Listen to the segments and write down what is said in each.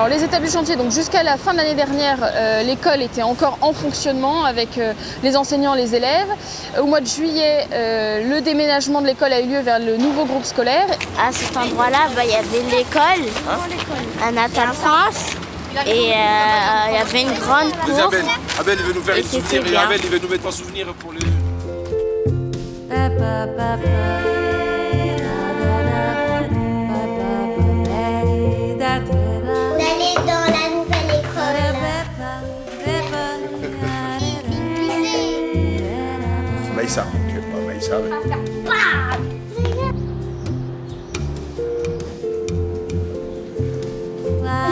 Alors les étapes du chantier, donc jusqu'à la fin de l'année dernière, l'école était encore en fonctionnement avec les enseignants, les élèves. Au mois de juillet, le déménagement de l'école a eu lieu vers le nouveau groupe scolaire. À cet endroit-là, il y avait l'école, Anatole France, et il y avait une grande cour. Abel, il veut nous faire une souvenir, et Abel, il veut nous mettre en souvenir pour les... Maïssa, ok, Maïssa.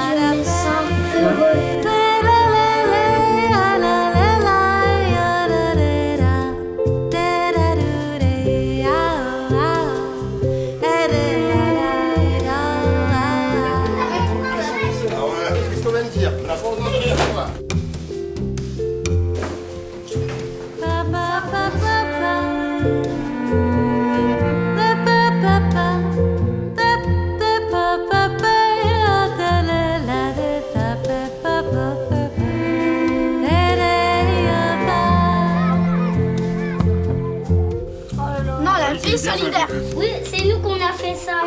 Je me sens heureux. Qu'est-ce qu'on vient de dire? On a pas entendu dire quoi? Non, la vie solidaire. Oui, c'est nous qu'on a fait ça.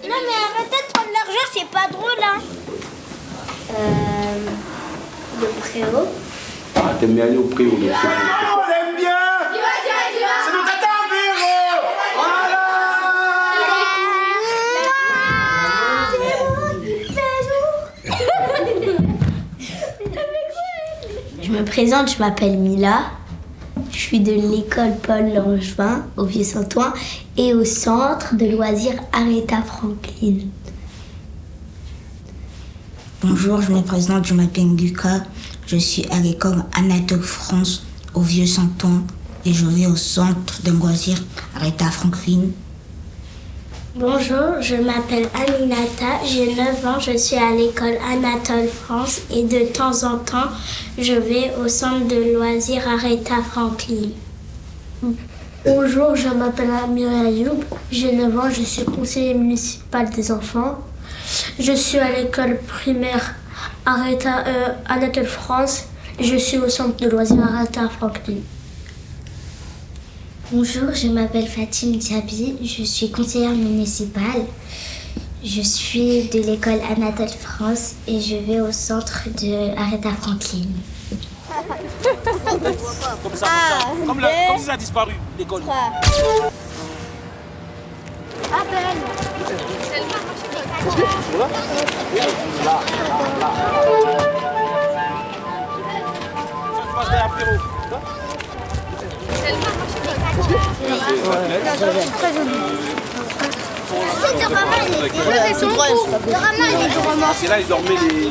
Non mais arrêtez de prendre l'argent, c'est pas drôle hein. Le préau. Ah, t'aimes bien aller au prix, on aime bien. C'est notre tata, Véro. Je me présente, je m'appelle Mila. Je suis de l'école Paul Langevin au Vieux-Saint-Ouen et au centre de loisirs Aretha Franklin. Bonjour, je me présente, je m'appelle Lucas. Je suis à l'école Anatole France au Vieux-Saint-Ouen et je vais au centre de loisirs Aretha Franklin. Bonjour, je m'appelle Aminata, j'ai 9 ans, je suis à l'école Anatole France et de temps en temps, je vais au centre de loisirs Aretha Franklin. Bonjour, je m'appelle Amira Ayoub, j'ai 9 ans, je suis conseiller municipal des enfants. Je suis à l'école primaire Anatole France et je suis au centre de loisirs Aretha Franklin. Bonjour, je m'appelle Fatim Diaby, je suis conseillère municipale. Je suis de l'école Anatole France et je vais au centre de Aretha Franklin. Comme ça. Comme si ça a disparu, l'école. Très joli. C'est là, ils dormaient les...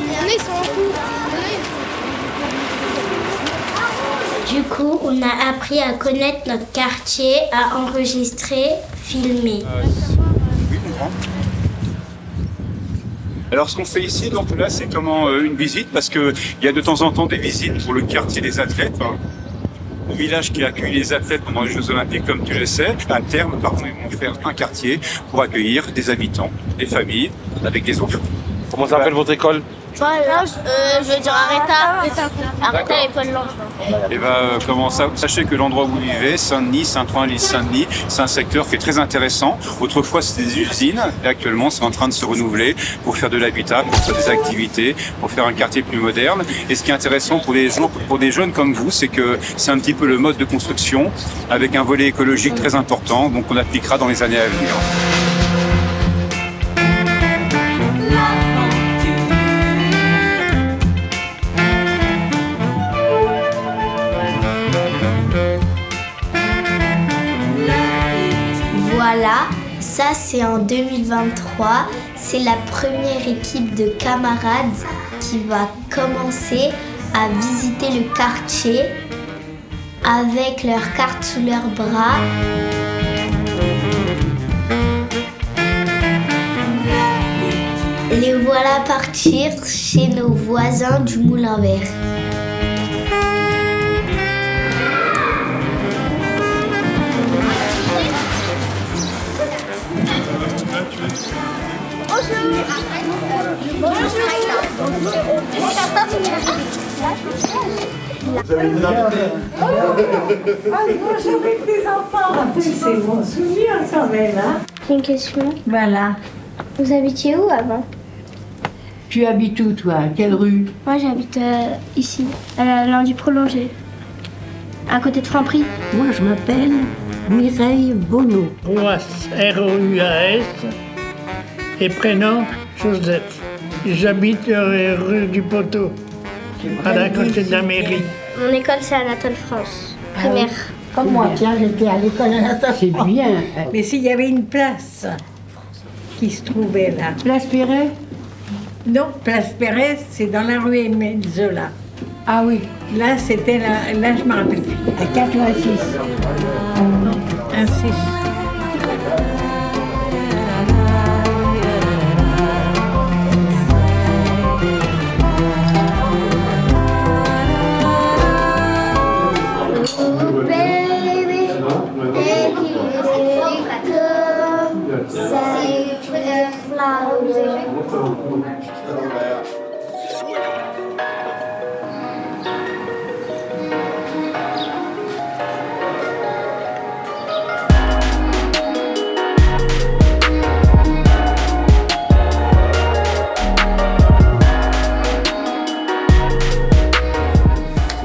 Du coup, on a appris à connaître notre quartier, à enregistrer, filmer. Oui, je comprends. Alors ce qu'on fait ici, donc là, c'est comment une visite, parce qu'il y a de temps en temps des visites pour le quartier des athlètes. Le village qui accueille les athlètes pendant les Jeux Olympiques, comme tu le sais, à terme, par contre, ils vont faire un quartier pour accueillir des habitants, des familles, avec des enfants. Comment s'appelle votre école? Voilà, je veux dire Aretha et Paul Langevin. Et sachez que l'endroit où vous vivez, Saint-Denis, Saint-Ouen, l'île Saint-Denis, c'est un secteur qui est très intéressant. Autrefois, c'était des usines, et actuellement, c'est en train de se renouveler pour faire de l'habitat, pour faire des activités, pour faire un quartier plus moderne. Et ce qui est intéressant pour des jeunes comme vous, c'est que c'est un petit peu le mode de construction avec un volet écologique très important, donc on appliquera dans les années à venir. Voilà, ça c'est en 2023. C'est la première équipe de camarades qui va commencer à visiter le quartier avec leurs cartes sous leurs bras. Et les voilà partir chez nos voisins du Moulin Vert. Vous avez des invités? Bonjour avec tes enfants. C'est mon souvenir quand même, hein. J'ai une question. Voilà. Vous habitiez où avant? Tu habites où, toi? Quelle rue? Moi, j'habite ici, à la Lundi Prolongée, à côté de Franprix. Moi, je m'appelle Mireille Bonneau. Rouas, R-O-U-A-S, et prénom Joseph. J'habite rue du Poteau, à la côté de la mairie. Mon école, c'est Anatole France, primaire. Comme moi, tiens, j'étais à l'école Anatole. C'est bien. Mais s'il y avait une place qui se trouvait là. Place Perret? Non, Place Perret, c'est dans la rue Émile Zola. Ah oui. Là, c'était là, je me rappelle plus. À 4 ou à 6? Non, à 6.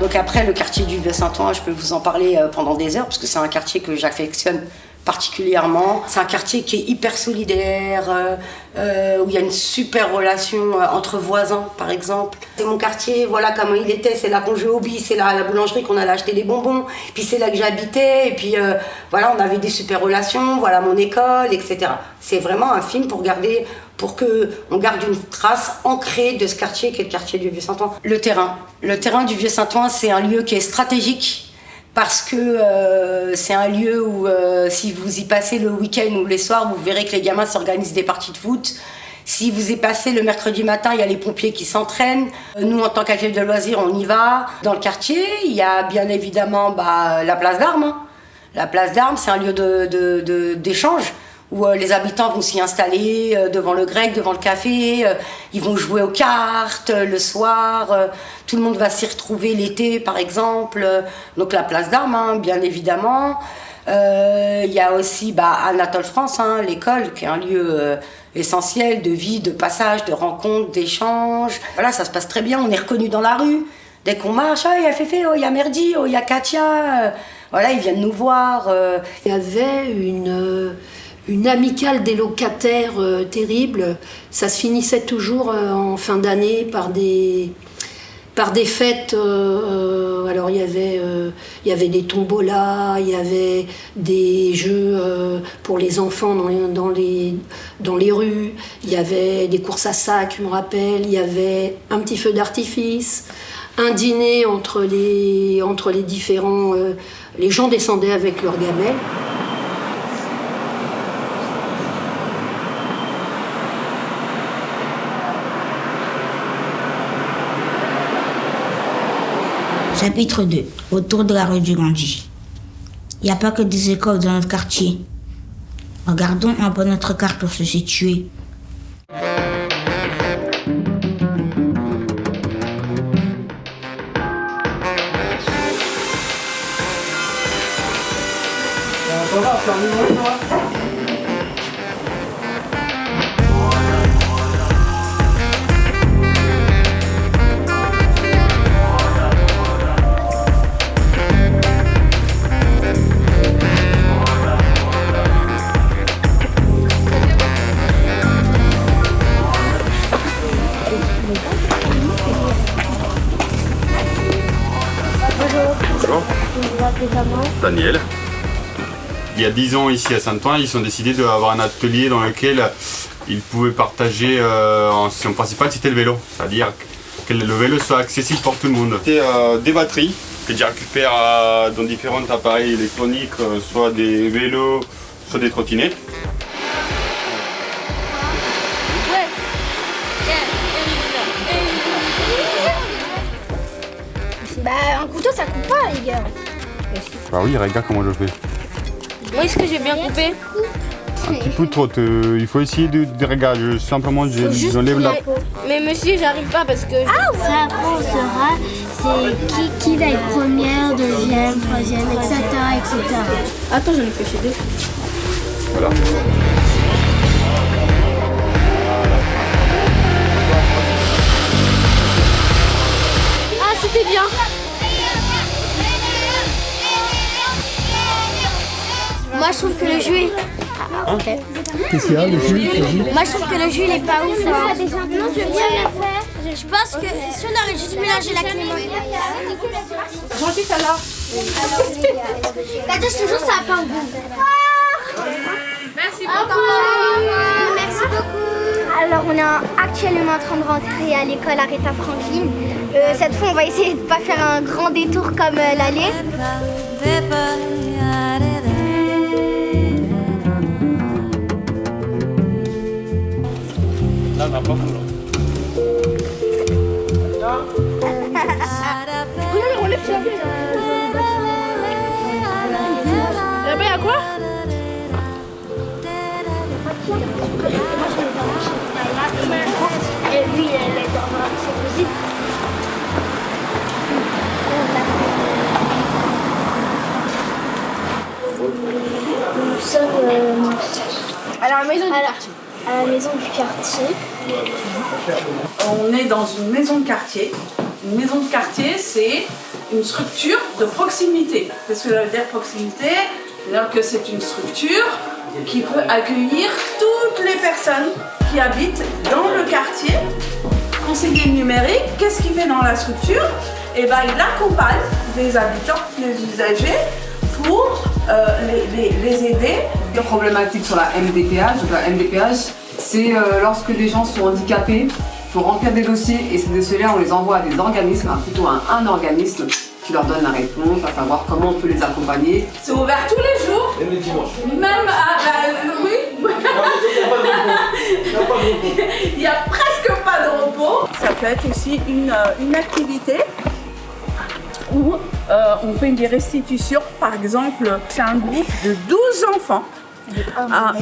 Donc après, le quartier du Vieux-Saint-Ouen, je peux vous en parler pendant des heures, parce que c'est un quartier que j'affectionne particulièrement. C'est un quartier qui est hyper solidaire, où il y a une super relation entre voisins, par exemple. C'est mon quartier, voilà comment il était, c'est là qu'on jouait au billes, c'est là à la boulangerie qu'on allait acheter des bonbons, puis c'est là que j'habitais, et puis voilà, on avait des super relations, voilà mon école, etc. C'est vraiment un film pour qu'on garde une trace ancrée de ce quartier qui est le quartier du Vieux-Saint-Ouen. Le terrain du Vieux-Saint-Ouen, c'est un lieu qui est stratégique, parce que c'est un lieu où si vous y passez le week-end ou les soirs, vous verrez que les gamins s'organisent des parties de foot. Si vous y passez le mercredi matin, il y a les pompiers qui s'entraînent. Nous, en tant qu'accueil de loisirs, on y va. Dans le quartier, il y a bien évidemment la place d'Armes. Hein. La place d'Armes, c'est un lieu d'échange où les habitants vont s'y installer devant le grec, devant le café. Ils vont jouer aux cartes le soir. Tout le monde va s'y retrouver l'été, par exemple. Donc la place d'Armes, hein, bien évidemment. Il y a aussi Anatole France, hein, l'école, qui est un lieu essentiel de vie, de passage, de rencontre, d'échange. Voilà, ça se passe très bien. On est reconnu dans la rue. Dès qu'on marche, il y a Féfé, il y a Merdi, il y a Katia. Voilà, ils viennent nous voir. Il y avait une amicale des locataires terrible. Ça se finissait toujours en fin d'année par des fêtes. Alors il y avait des tombolas, il y avait des jeux pour les enfants dans les rues, il y avait des courses à sac, je me rappelle, il y avait un petit feu d'artifice, un dîner entre les différents... les gens descendaient avec leurs gamelles. Chapitre 2. Autour de la rue du Gandhi. Il n'y a pas que des écoles dans notre quartier. Regardons un peu notre carte pour se situer. Daniel. Il y a 10 ans ici à Saint-Ouen, ils ont décidé d'avoir un atelier dans lequel ils pouvaient partager, son principal c'était le vélo, c'est-à-dire que le vélo soit accessible pour tout le monde. C'était des batteries que tu récupères dans différents appareils électroniques, soit des vélos, soit des trottinettes. ça coupe pas, les gars. Bah oui, regarde comment je fais. Moi, est-ce que j'ai bien coupé? Un petit peu trop. Il faut essayer de regarder. Simplement, j'enlève la... Mais monsieur, j'arrive pas parce que... Ça, après, on saura c'est qui va être première, deuxième, troisième, etc. etc. Attends, j'en ai pêché deux. Voilà. Ah, c'était bien. Moi, je trouve que le jus est... Qu'est-ce qu'il y a, le jus? Moi, je trouve que le jus, il est pas ouf. Non, je viens de la faire. Je pense que si on aurait juste mélangé la clémentine... Gentil, ça là. Quand je te jure, ça n'a pas un goût. Merci Merci beaucoup. Alors, on est actuellement en train de rentrer à l'école Aretha Franklin. Cette fois, on va essayer de ne pas faire un grand détour comme l'allée. Là, on n'a pas pour Là-bas, il y a quoi? Et lui, elle est dans sa cuisine. Nous sommes à la maison du quartier. À la maison du quartier. On est dans une maison de quartier. Une maison de quartier, c'est une structure de proximité. Qu'est-ce que ça veut dire proximité? C'est-à-dire que c'est une structure qui peut accueillir toutes les personnes qui habitent dans le quartier. Conseiller numérique, qu'est-ce qu'il fait dans la structure? Eh ben, il accompagne les habitants, les usagers, pour les aider. La problématique sur la MDPH, donc la MDPH, c'est lorsque les gens sont handicapés, il faut remplir des dossiers et ces dossiers-là, on les envoie à des organismes, plutôt à un organisme qui leur donne la réponse, à savoir comment on peut les accompagner. C'est ouvert tous les jours. Même le dimanche. Même oui. Il n'y a presque pas de repos. Ça peut être aussi une activité où on fait des restitutions. Par exemple, c'est un groupe de 12 enfants. Un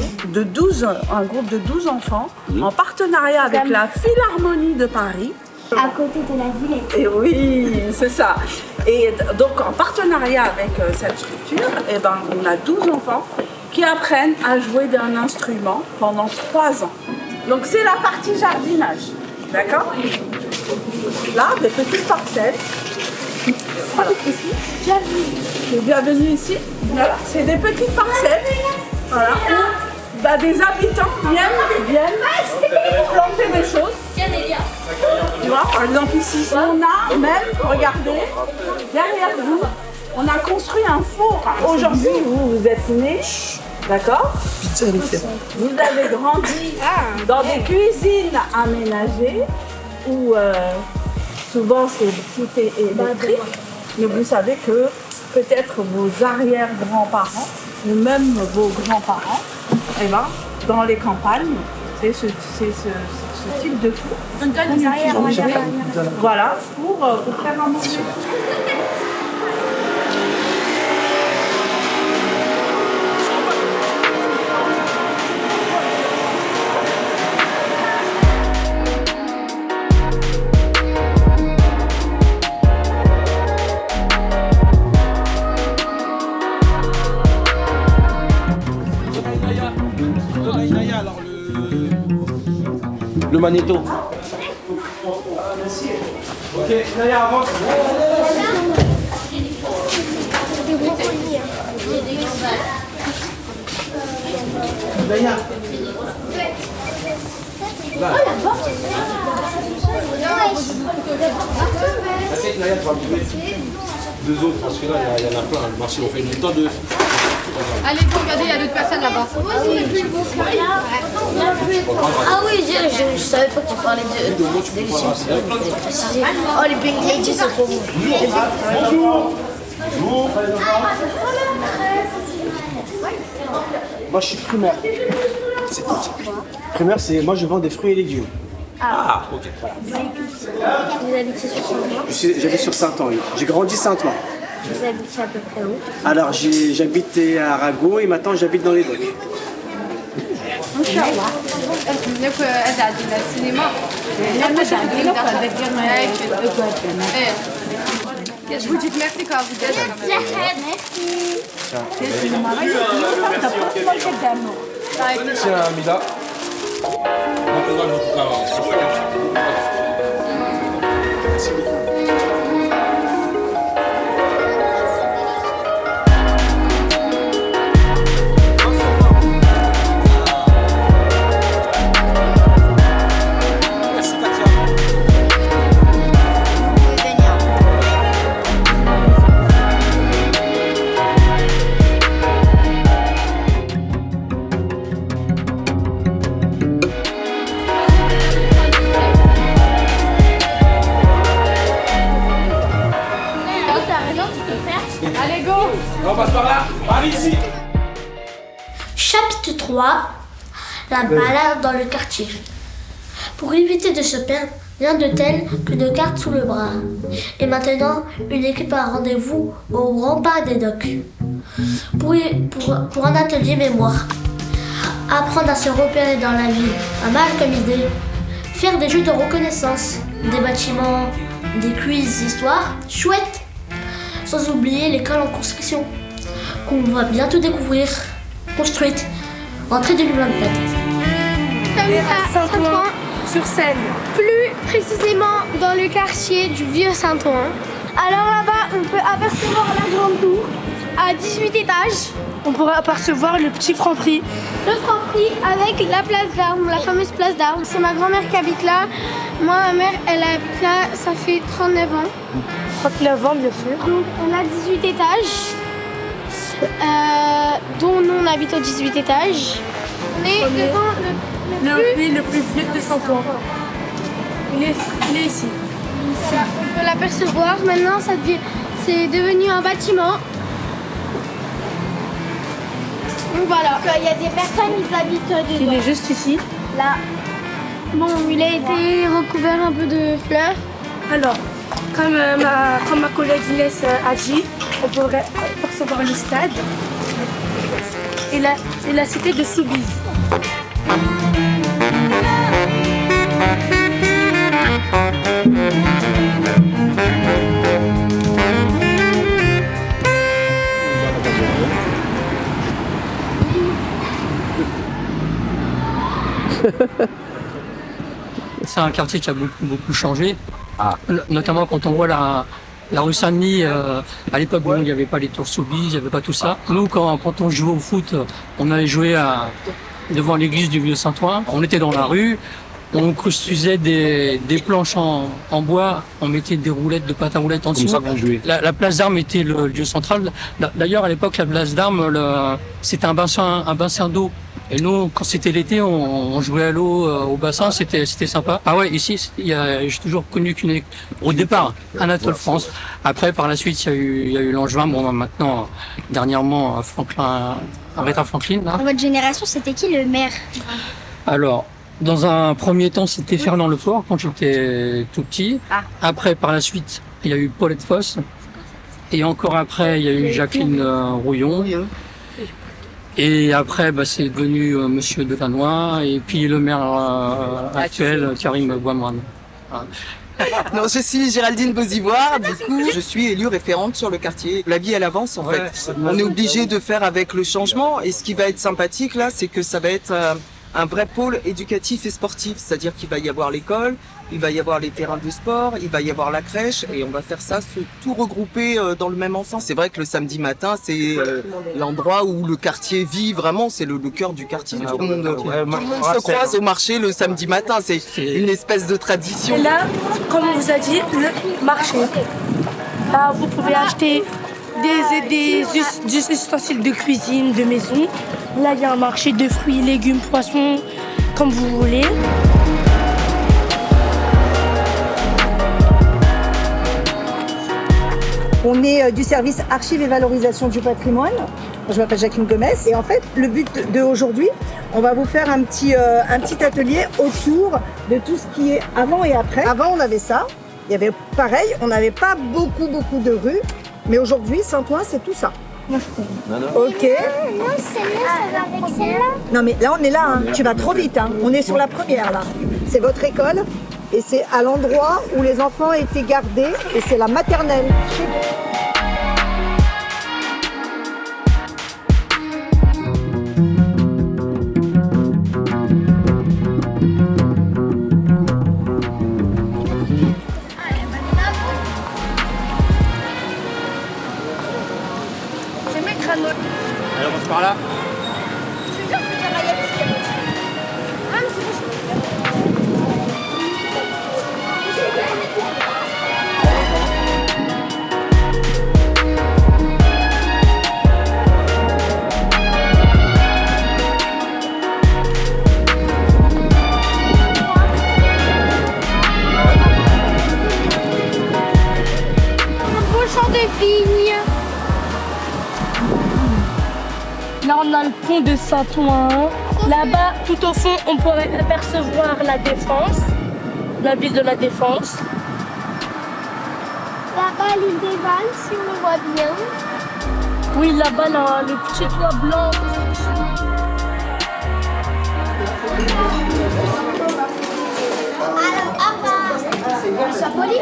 groupe de 12 enfants en partenariat avec la Philharmonie de Paris. À côté de la ville. Et oui, c'est ça. Et donc en partenariat avec cette structure, eh ben, on a 12 enfants qui apprennent à jouer d'un instrument pendant 3 ans. Donc c'est la partie jardinage, d'accord? Là, des petites parcelles. Voilà. Ici. Bienvenue ici. Voilà. C'est des petites parcelles. Voilà. Bah, des habitants viennent planter des choses. Tu vois, par exemple ici, on a même, regardez, derrière vous, on a construit un four. Aujourd'hui, vous êtes nés, d'accord? Vous avez grandi dans des cuisines aménagées où souvent tout est électrique. Mais vous savez que peut-être vos arrière-grands-parents ou même vos grands-parents, eh ben, dans les campagnes, c'est ce type de four. Voilà, pour faire un manger. Le magnéto. Ok, Naya, avance. Des brocolis. Naya. Là. Naya, tu vas trouver 2 autres parce que là, il y en a plein. Le marché, on fait une tonne de. Allez, vous regardez, il y a d'autres personnes là-bas. Ah oui, je savais pas que tu parlais de oh, les Pink Ladies, c'est trop bon. Bonjour. Bonjour. Moi, je suis primaire. C'est tout. Primaire, c'est moi, je vends des fruits et légumes. Ah, ok. Vous habitez sur Saint-Ouen? J'habite sur Saint-Ouen, oui. J'ai grandi Saint-Ouen. Vous habitez à peu près où? Alors j'habitais à Arago et maintenant j'habite dans les docks. Je vous dis merci quand vous êtes. Tiens, Mila. Allez, go! On passe par là. Allez ici. Chapitre 3. La balade dans le quartier. Pour éviter de se perdre, rien de tel qu'une carte sous le bras. Et maintenant, une équipe a rendez-vous au rempart des docks. Pour un atelier mémoire. Apprendre à se repérer dans la ville, pas mal comme idée. Faire des jeux de reconnaissance, des bâtiments, des quiz histoire, chouette. Sans oublier l'école en construction, qu'on va bientôt découvrir, construite, entrée 2024. Saint-Ouen sur Seine. Plus précisément dans le quartier du Vieux Saint-Ouen. Alors là-bas, on peut apercevoir la grande tour à 18 étages. On pourra apercevoir le petit Franprix. Le Franprix avec la place d'Armes, la fameuse place d'Armes. C'est ma grand-mère qui habite là. Moi, ma mère, elle habite là, ça fait 39 ans. 39 ans, bien sûr. Donc, on a 18 étages, dont nous, on habite au 18 étages. On est devant le plus vieux de Saint-Ouen. Il est ici. On peut l'apercevoir. Maintenant, c'est devenu un bâtiment. Donc voilà. Il y a des personnes qui habitent dedans. Il est juste ici. Là. Bon, il a été recouvert un peu de fleurs. Alors, comme ma collègue Inès a dit, on pourrait apercevoir le stade et la cité de Soubise. C'est un quartier qui a beaucoup changé, notamment quand on voit la rue Saint-Denis. À l'époque, il n'y avait pas les tours Soubise, il n'y avait pas tout ça. Nous, quand on jouait au foot, on allait jouer devant l'église du Vieux Saint-Ouen. On était dans la rue, on construisait des planches en bois, on mettait des roulettes de pâte à roulettes en dessous. Comme ça qu'on jouait. La place d'Armes était le lieu central. D'ailleurs, à l'époque, la place d'Armes, c'était un bassin d'eau. Et nous, quand c'était l'été, on jouait à l'eau au bassin, c'était sympa. Ah ouais, ici, j'ai toujours connu au départ, Anatole France. Après, par la suite, il y a eu Langevin. Bon, maintenant, dernièrement, Aretha Franklin. Là. Dans votre génération, c'était qui le maire? Alors, dans un premier temps, c'était Fernand Lefort, quand j'étais tout petit. Après, par la suite, il y a eu Paulette Fosse. Et encore après, il y a eu Jacqueline Rouillon. Et après, c'est devenu Monsieur Delannoy, et puis le maire actuel, Karim Bouamrane. Voilà. Non, je suis Géraldine Beauzivoire, du coup, je suis élue référente sur le quartier. La vie, elle avance, en fait. On est obligé de faire avec le changement, et ce qui va être sympathique, là, c'est que ça va être un vrai pôle éducatif et sportif, c'est-à-dire qu'il va y avoir l'école, il va y avoir les terrains de sport, il va y avoir la crèche, et on va faire ça tout regroupé dans le même ensemble. C'est vrai que le samedi matin, c'est l'endroit où le quartier vit vraiment, c'est le cœur du quartier. Tout le monde se croise au marché le samedi matin, c'est une espèce de tradition. Et là, comme on vous a dit, le marché. Là, vous pouvez acheter des ustensiles de cuisine, de maison. Là, il y a un marché de fruits, légumes, poissons, comme vous voulez. On est du service archives et valorisation du patrimoine. Je m'appelle Jacqueline Gomez et en fait, le but d'aujourd'hui, on va vous faire un petit atelier autour de tout ce qui est avant et après. Avant, on avait ça. Il y avait pareil, on n'avait pas beaucoup de rues. Mais aujourd'hui, Saint-Ouen, c'est tout ça. Moi, je connais. Non. Ok. Non, celle-là, ça va avec celle-là. Non, mais là, on est là. Hein. Tu vas trop vite. Hein. On est sur la première, là. C'est votre école. Et c'est à l'endroit où les enfants étaient gardés. Et c'est la maternelle. Allez, on passe par là. Un beau champ de vignes. Là, on a le pont de Saint-Ouen. Là-bas, tout au fond, on pourrait apercevoir la Défense, la ville de la Défense. Là-bas, l'île des Valles, si on le voit bien. Oui, là-bas, là, le petit toit blanc. Alors, sois poli.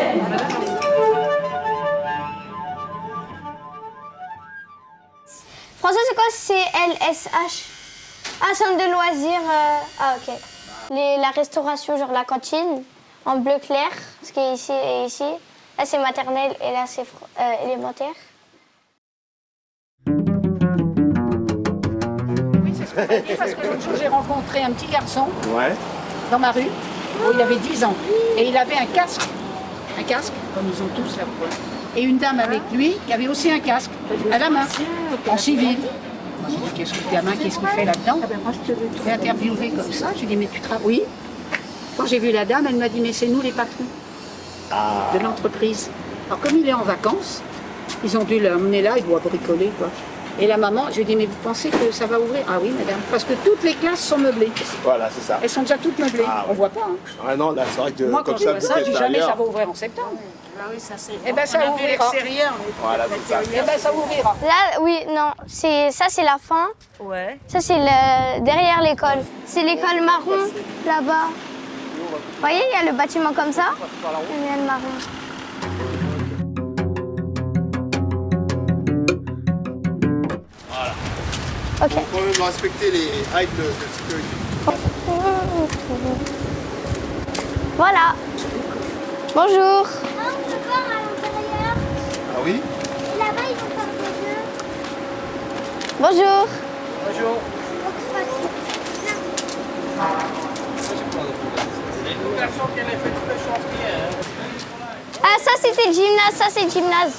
Français, c'est quoi? CLSH. Ah, centre de loisirs. Ah, ok. La restauration, genre la cantine, en bleu clair, ce qui est ici et ici. Là, c'est maternelle et là, c'est élémentaire. Oui, c'est ce qu'on m'a dit parce que l'autre jour, j'ai rencontré un petit garçon dans ma rue. Où il avait 10 ans. Et il avait un casque, comme ils ont tous là. Et une dame avec lui qui avait aussi un casque à la main, en civil. Qu'est-ce que le gamin, qu'est-ce qu'il fait là-dedans? Je l'ai interviewé comme ça, je lui ai dit, mais tu travailles? Oui. Quand j'ai vu la dame, elle m'a dit, mais c'est nous les patrons de l'entreprise. Alors comme il est en vacances, ils ont dû l'emmener là, il doit bricoler quoi. Et la maman, je lui ai dit, mais vous pensez que ça va ouvrir? Ah oui, madame, parce que toutes les classes sont meublées. Voilà, c'est ça. Elles sont déjà toutes meublées, on voit pas. Hein. Ah non, là, c'est vrai que moi, comme quand je vois ça, je dis jamais ça va ouvrir en septembre. Ah oui, ça c'est. Eh ben ça ouvrira. Voilà, c'est ça. Eh ben ça ouvrira. Là, oui, non, ça c'est la fin. Ouais. Ça c'est derrière l'école. C'est l'école marron, là-bas. Vous voyez, il y a le bâtiment comme ça. Et il y a le marron. Voilà. Ok. Il faut quand même respecter les règles de sécurité. Voilà. Bonjour. Ah oui? Là-bas, ils vont faire des jeux. Bonjour. Bonjour. Ah, ça c'était le gymnase, ça c'est le gymnase.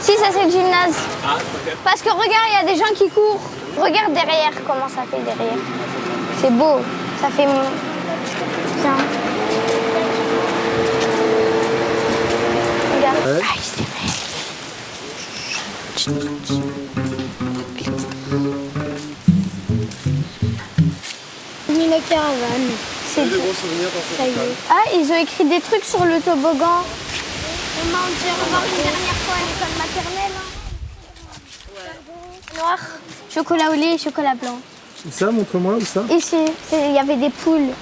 Si, ça c'est le gymnase. Ah, ok. Parce que regarde, il y a des gens qui courent. Regarde derrière comment ça fait derrière. C'est beau. Ça fait bien. Regarde. Ouais. Ah, il se Une caravane. C'est des bons souvenirs dans ça y est. Ah, ils ont écrit des trucs sur le toboggan. On m'a dit au revoir une dernière fois à l'école maternelle. Noir, chocolat au lait et chocolat blanc. Ça, montre-moi, où ça? Ici, il y avait des poules.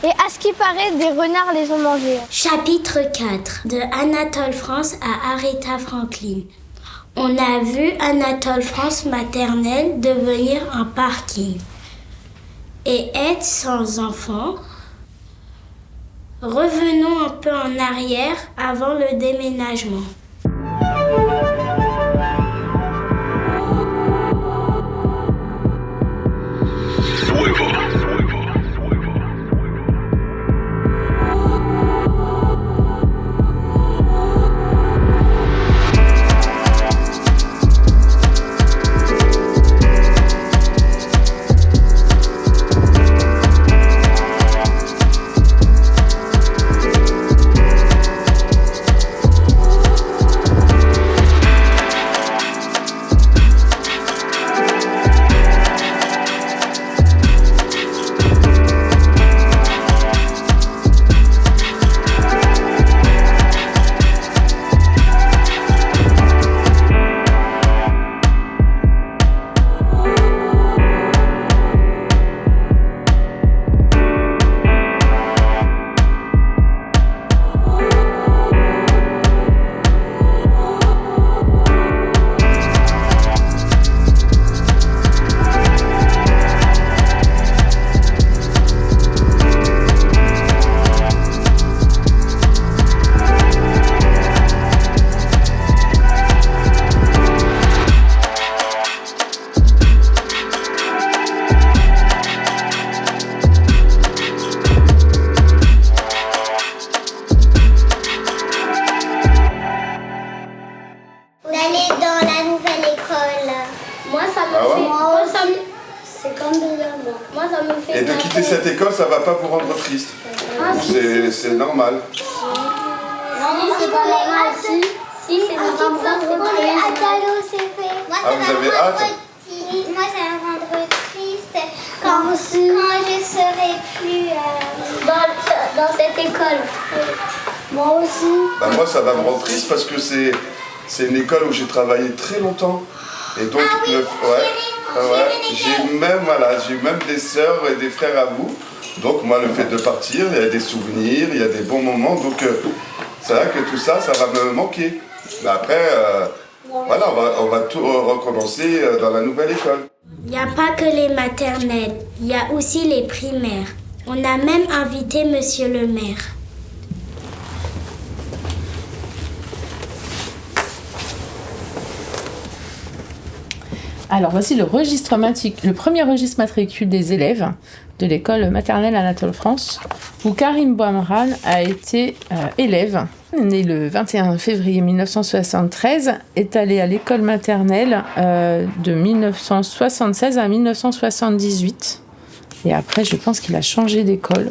Et à ce qui paraît, des renards les ont mangés. Chapitre 4 de Anatole France à Aretha Franklin. On a vu Anatole France maternelle devenir un parking et être sans enfant. Revenons un peu en arrière avant le déménagement. cette école, ça va pas vous rendre triste. C'est normal. Non, c'est pas normal. Si, c'est normal. Ah, vous avez hâte? Moi, ça me rendre triste quand je serai plus dans cette école. Moi aussi. Bah, moi, ça va me rendre triste parce que c'est une école où j'ai travaillé très longtemps. Et donc, j'ai même des sœurs et des frères à vous. Donc, moi, le fait de partir, il y a des souvenirs, il y a des bons moments. Donc, c'est vrai que tout ça, ça va me manquer. Mais après, voilà, on va tout recommencer dans la nouvelle école. Il n'y a pas que les maternelles, il y a aussi les primaires. On a même invité Monsieur le maire. Alors voici le premier registre matricule des élèves de l'école maternelle Anatole France, où Karim Bouamran a été élève. Né le 21 février 1973, est allé à l'école maternelle de 1976 à 1978. Et après, je pense qu'il a changé d'école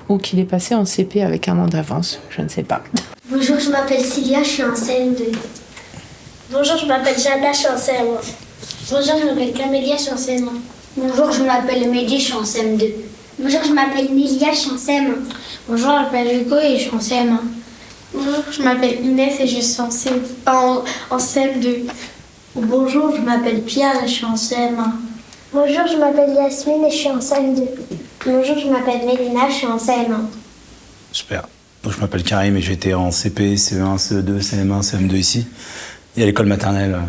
ou qu'il est passé en CP avec un an d'avance, je ne sais pas. Bonjour, je m'appelle Cilia, je suis en CM2. Bonjour, je m'appelle Jana, je suis en CM1. Bonjour, je m'appelle Camélia, je suis en CM1. Bonjour, je m'appelle Mehdi, je suis en CM2. Bonjour, je m'appelle Nélia, je suis en CM1. Bonjour, je m'appelle Hugo et je suis en CM1. Bonjour, je m'appelle Inès et je suis en CM2. Bonjour, je m'appelle Pierre et je suis en CM1. Bonjour, je m'appelle Yasmine et je suis en CM2. Bonjour, je m'appelle Mélina, je suis en CM1. Super. Donc, je m'appelle Karim et j'étais en CP, CE1, CE2, CM1, CM2 ici. Et à l'école maternelle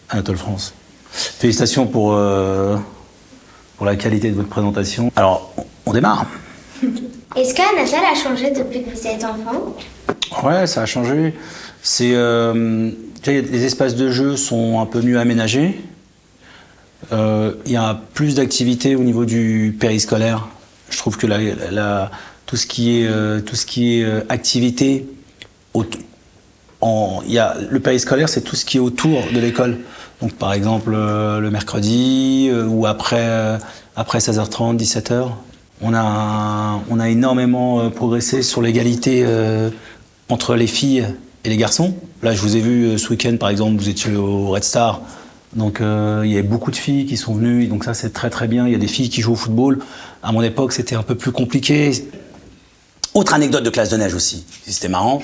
Anatole France. Félicitations pour la qualité de votre présentation. Alors, on démarre. Est-ce qu'Anatole a changé depuis que vous êtes enfant? Ouais, ça a changé. Les espaces de jeu sont un peu mieux aménagés. Il y a plus d'activités au niveau du périscolaire. Je trouve que tout ce qui est activité, le périscolaire, c'est tout ce qui est autour de l'école. Donc par exemple le mercredi ou après 16h30, 17h. On a énormément progressé sur l'égalité entre les filles et les garçons. Là, je vous ai vu ce week-end, par exemple, vous étiez au Red Star. Donc il y avait beaucoup de filles qui sont venues, et donc ça c'est très très bien. Il y a des filles qui jouent au football. À mon époque, c'était un peu plus compliqué. Autre anecdote de classe de neige aussi, c'était marrant.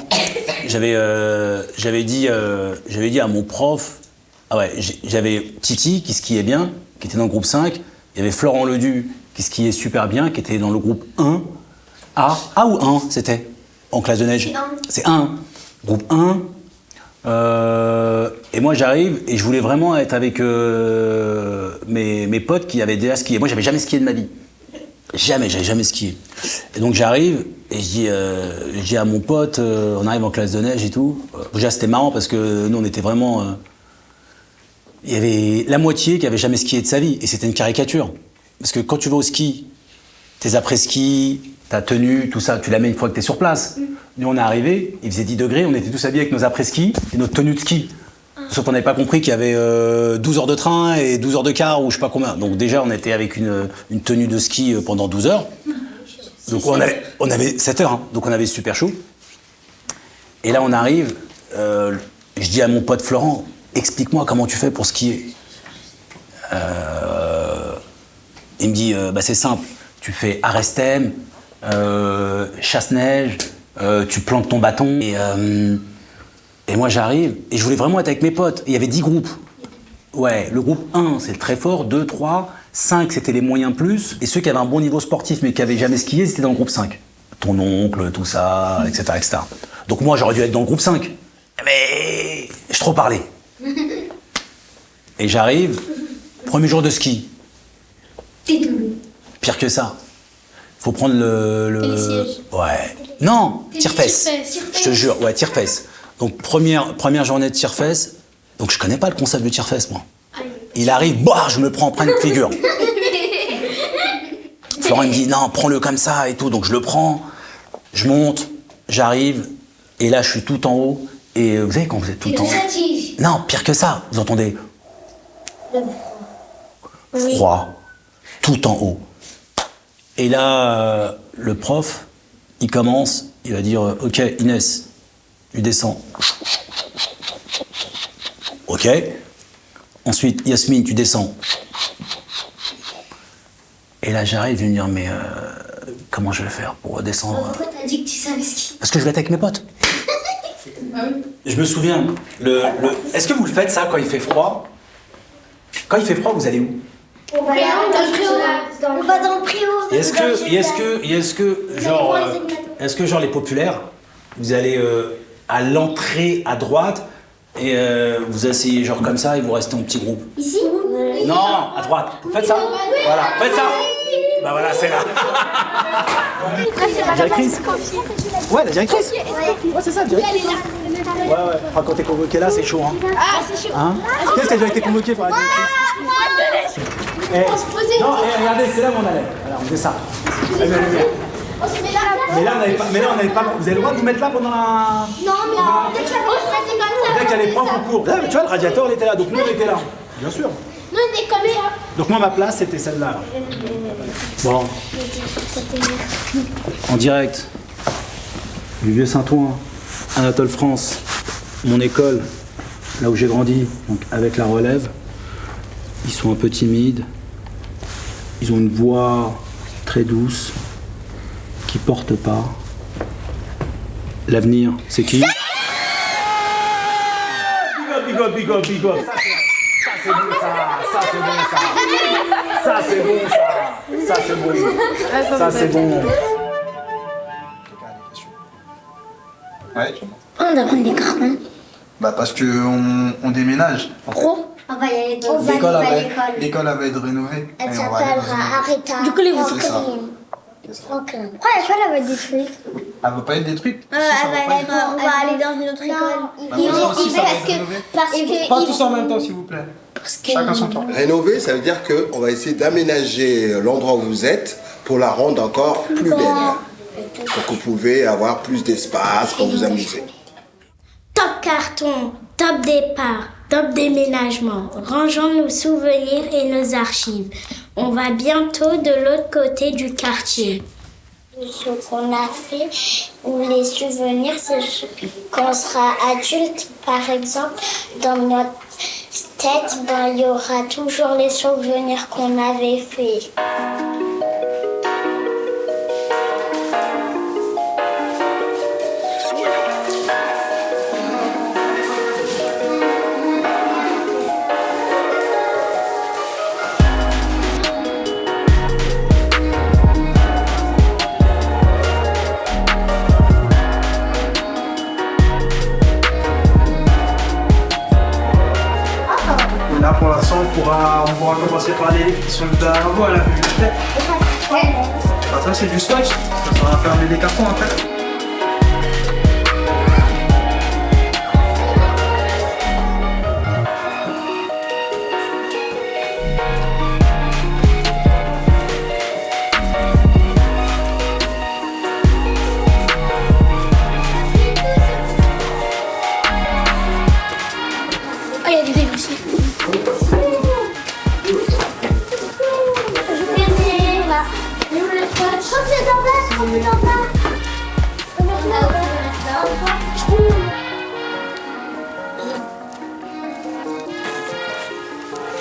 J'avais dit à mon prof, j'avais Titi qui skiait bien, qui était dans le groupe 5. Il y avait Florent Ledu qui skiait super bien, qui était dans le groupe 1. A ou 1 c'était en classe de neige? C'est 1. Groupe 1. Et moi j'arrive et je voulais vraiment être avec mes potes qui avaient déjà skié. Moi j'avais jamais skié de ma vie. J'avais jamais skié. Et donc j'arrive et je dis à mon pote, on arrive en classe de neige et tout. Déjà c'était marrant parce que nous on était vraiment... il y avait la moitié qui avait jamais skié de sa vie et c'était une caricature. Parce que quand tu vas au ski, tes après-ski, ta tenue, tout ça, tu la mets une fois que tu es sur place. Nous on est arrivés, il faisait 10 degrés, on était tous habillés avec nos après-ski et notre tenue de ski. Sauf qu'on n'avait pas compris qu'il y avait 12 heures de train et 12 heures de car ou je sais pas combien. Donc déjà on était avec une tenue de ski pendant 12 heures. Donc on avait 7 heures, hein. Donc on avait super chaud. Et là on arrive, je dis à mon pote Florent, explique-moi comment tu fais pour skier. Il me dit, c'est simple, tu fais arrêt-stem, chasse-neige, tu plantes ton bâton. Et moi j'arrive, et je voulais vraiment être avec mes potes. Il y avait 10 groupes. Ouais, le groupe 1, c'est le très fort, 2, 3, 5, c'était les moyens plus. Et ceux qui avaient un bon niveau sportif, mais qui n'avaient jamais skié, c'était dans le groupe 5. Ton oncle, tout ça, etc., etc. Donc moi, j'aurais dû être dans le groupe 5. Mais j'ai trop parlé. Et j'arrive, premier jour de ski. Pire que ça. Faut prendre le siège. Ouais. Non, tire-fesse. Je te jure, ouais, tire-fesse. Donc première journée de tire-fesse. Donc je connais pas le concept de tire-fesse, moi. Il arrive, je me prends en pleine figure. Florent il me dit non, prends-le comme ça et tout. Donc je le prends, je monte, j'arrive, et là je suis tout en haut. Et vous savez quand vous êtes tout en haut. Non, pire que ça. Vous entendez froid, tout en haut. Et là, le prof, il commence, il va dire « Ok, Inès, tu descends. » Ok. Ensuite, Yasmine, tu descends. Et là, j'arrive, je vais me dire « Mais comment je vais faire pour descendre ?» Pourquoi t'as dit que tu savais skier? Parce que je vais être avec mes potes. Je me souviens, est-ce que vous le faites ça quand il fait froid? Quand il fait froid, vous allez où? On va dans le préau. Et est-ce que genre les populaires, vous allez à l'entrée à droite et vous asseyez genre comme ça et vous restez en petit groupe? Ici? Non, à droite. Faites ça. Voilà, faites ça. Bah voilà, c'est là. La directrice. Ouais, la directrice. Ouais, c'est ça, la directrice. Ouais. Enfin, quand t'es convoqué là, c'est chaud, hein. Ah, c'est chaud. Hein? Qu'est-ce que t'as déjà été convoqué par la directrice? Non, regardez, c'est là où on allait. Alors, on faisait ça. Mais là, on n'avait pas. Vous avez le droit de vous mettre là pendant la. Non, mais dès qu'il y a les profs en cours. Là, tu vois, le radiateur, il était là. Donc, nous, on était là. Bien sûr. Nous, on est comme ça. Donc, moi, ma place, c'était celle-là. Bon. En direct du Vieux Saint-Ouen, Anatole France, mon école, là où j'ai grandi, donc avec la relève. Ils sont un peu timides. Ils ont une voix très douce qui porte pas. L'avenir, c'est qui? Big up. Ça c'est bon ça. Ça c'est bon. Ouais. On doit prendre des cartons. Bah parce qu'on déménage. Gros. On va y aller dans L'école va être rénovée. Elle s'appellera Arrêta. Du coup, les Franklin. Pourquoi l'école va être détruite? Elle va pas être détruite. On va aller dans une autre école. Pas tous en même temps, s'il vous plaît. Chacun son temps. Rénover, ça veut dire qu'on va essayer d'aménager l'endroit où vous êtes pour la rendre encore plus belle. Pour que vous pouvez avoir plus d'espace pour vous amuser. Top carton, top départ, top déménagement. Rangeons nos souvenirs et nos archives. On va bientôt de l'autre côté du quartier. Ce qu'on a fait, ou les souvenirs, c'est quand on sera adulte, par exemple, dans notre tête, il y aura toujours les souvenirs qu'on avait faits. Là pour l'instant on pourra commencer par les livres qui sont derrière vous à la bibliothèque. Ça c'est du scotch, ça va fermer des cartons après. Oh, il y a du livre aussi.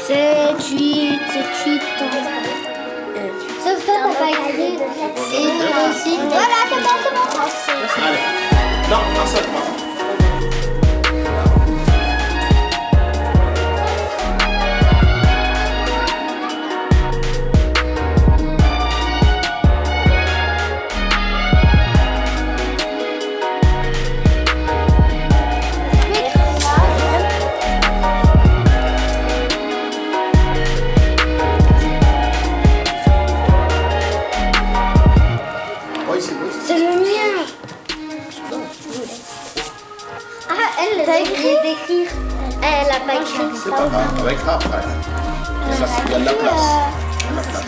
C'est 8 ans. Sauf toi, t'as pas écrit. Et toi aussi. Voilà, c'est bon. Allez. Non, un seul. C'est le mien. Ah, elle a écrit d'écrire. Elle a pas écrit. C'est pas grave, on va écrire après. Ça, c'est bien de la place. De la place.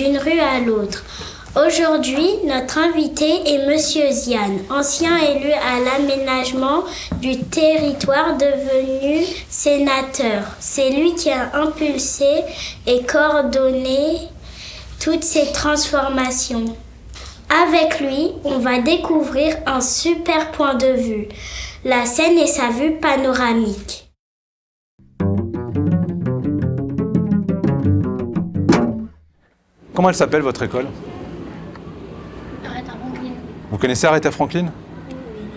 d'une rue à l'autre. Aujourd'hui, notre invité est Monsieur Ziane, ancien élu à l'aménagement du territoire devenu sénateur. C'est lui qui a impulsé et coordonné toutes ces transformations. Avec lui, on va découvrir un super point de vue, la Seine et sa vue panoramique. Comment elle s'appelle votre école ? Vous connaissez Aretha Franklin ?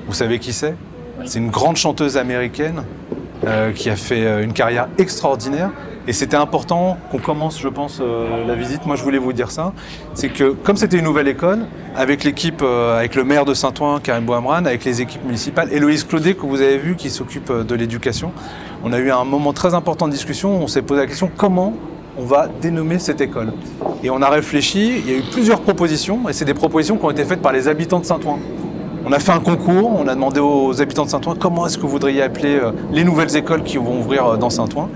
Vous savez qui c'est ? C'est une grande chanteuse américaine qui a fait une carrière extraordinaire. Et c'était important qu'on commence, je pense, la visite. Moi, je voulais vous dire ça. C'est que, comme c'était une nouvelle école, avec l'équipe, avec le maire de Saint-Ouen, Karim Bouhamrane, avec les équipes municipales, Héloïse Claudet, que vous avez vu, qui s'occupe de l'éducation, on a eu un moment très important de discussion. On s'est posé la question, comment on va dénommer cette école ? Et on a réfléchi, il y a eu plusieurs propositions, et c'est des propositions qui ont été faites par les habitants de Saint-Ouen. On a fait un concours, on a demandé aux habitants de Saint-Ouen comment est-ce que vous voudriez appeler les nouvelles écoles qui vont ouvrir dans Saint-Ouen.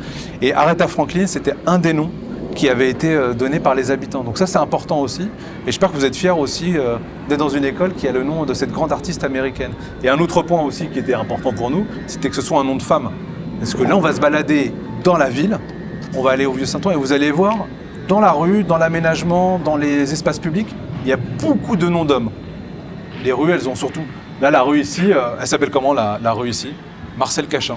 Et Aretha Franklin, c'était un des noms qui avait été donné par les habitants. Donc ça, c'est important aussi. Et j'espère que vous êtes fiers aussi d'être dans une école qui a le nom de cette grande artiste américaine. Et un autre point aussi qui était important pour nous, c'était que ce soit un nom de femme. Parce que là, on va se balader dans la ville, on va aller au Vieux-Saint-Ouen et vous allez voir, dans la rue, dans l'aménagement, dans les espaces publics, il y a beaucoup de noms d'hommes. Les rues, elles ont surtout... Là, la rue ici, elle s'appelle comment la rue ici ? Marcel Cachin,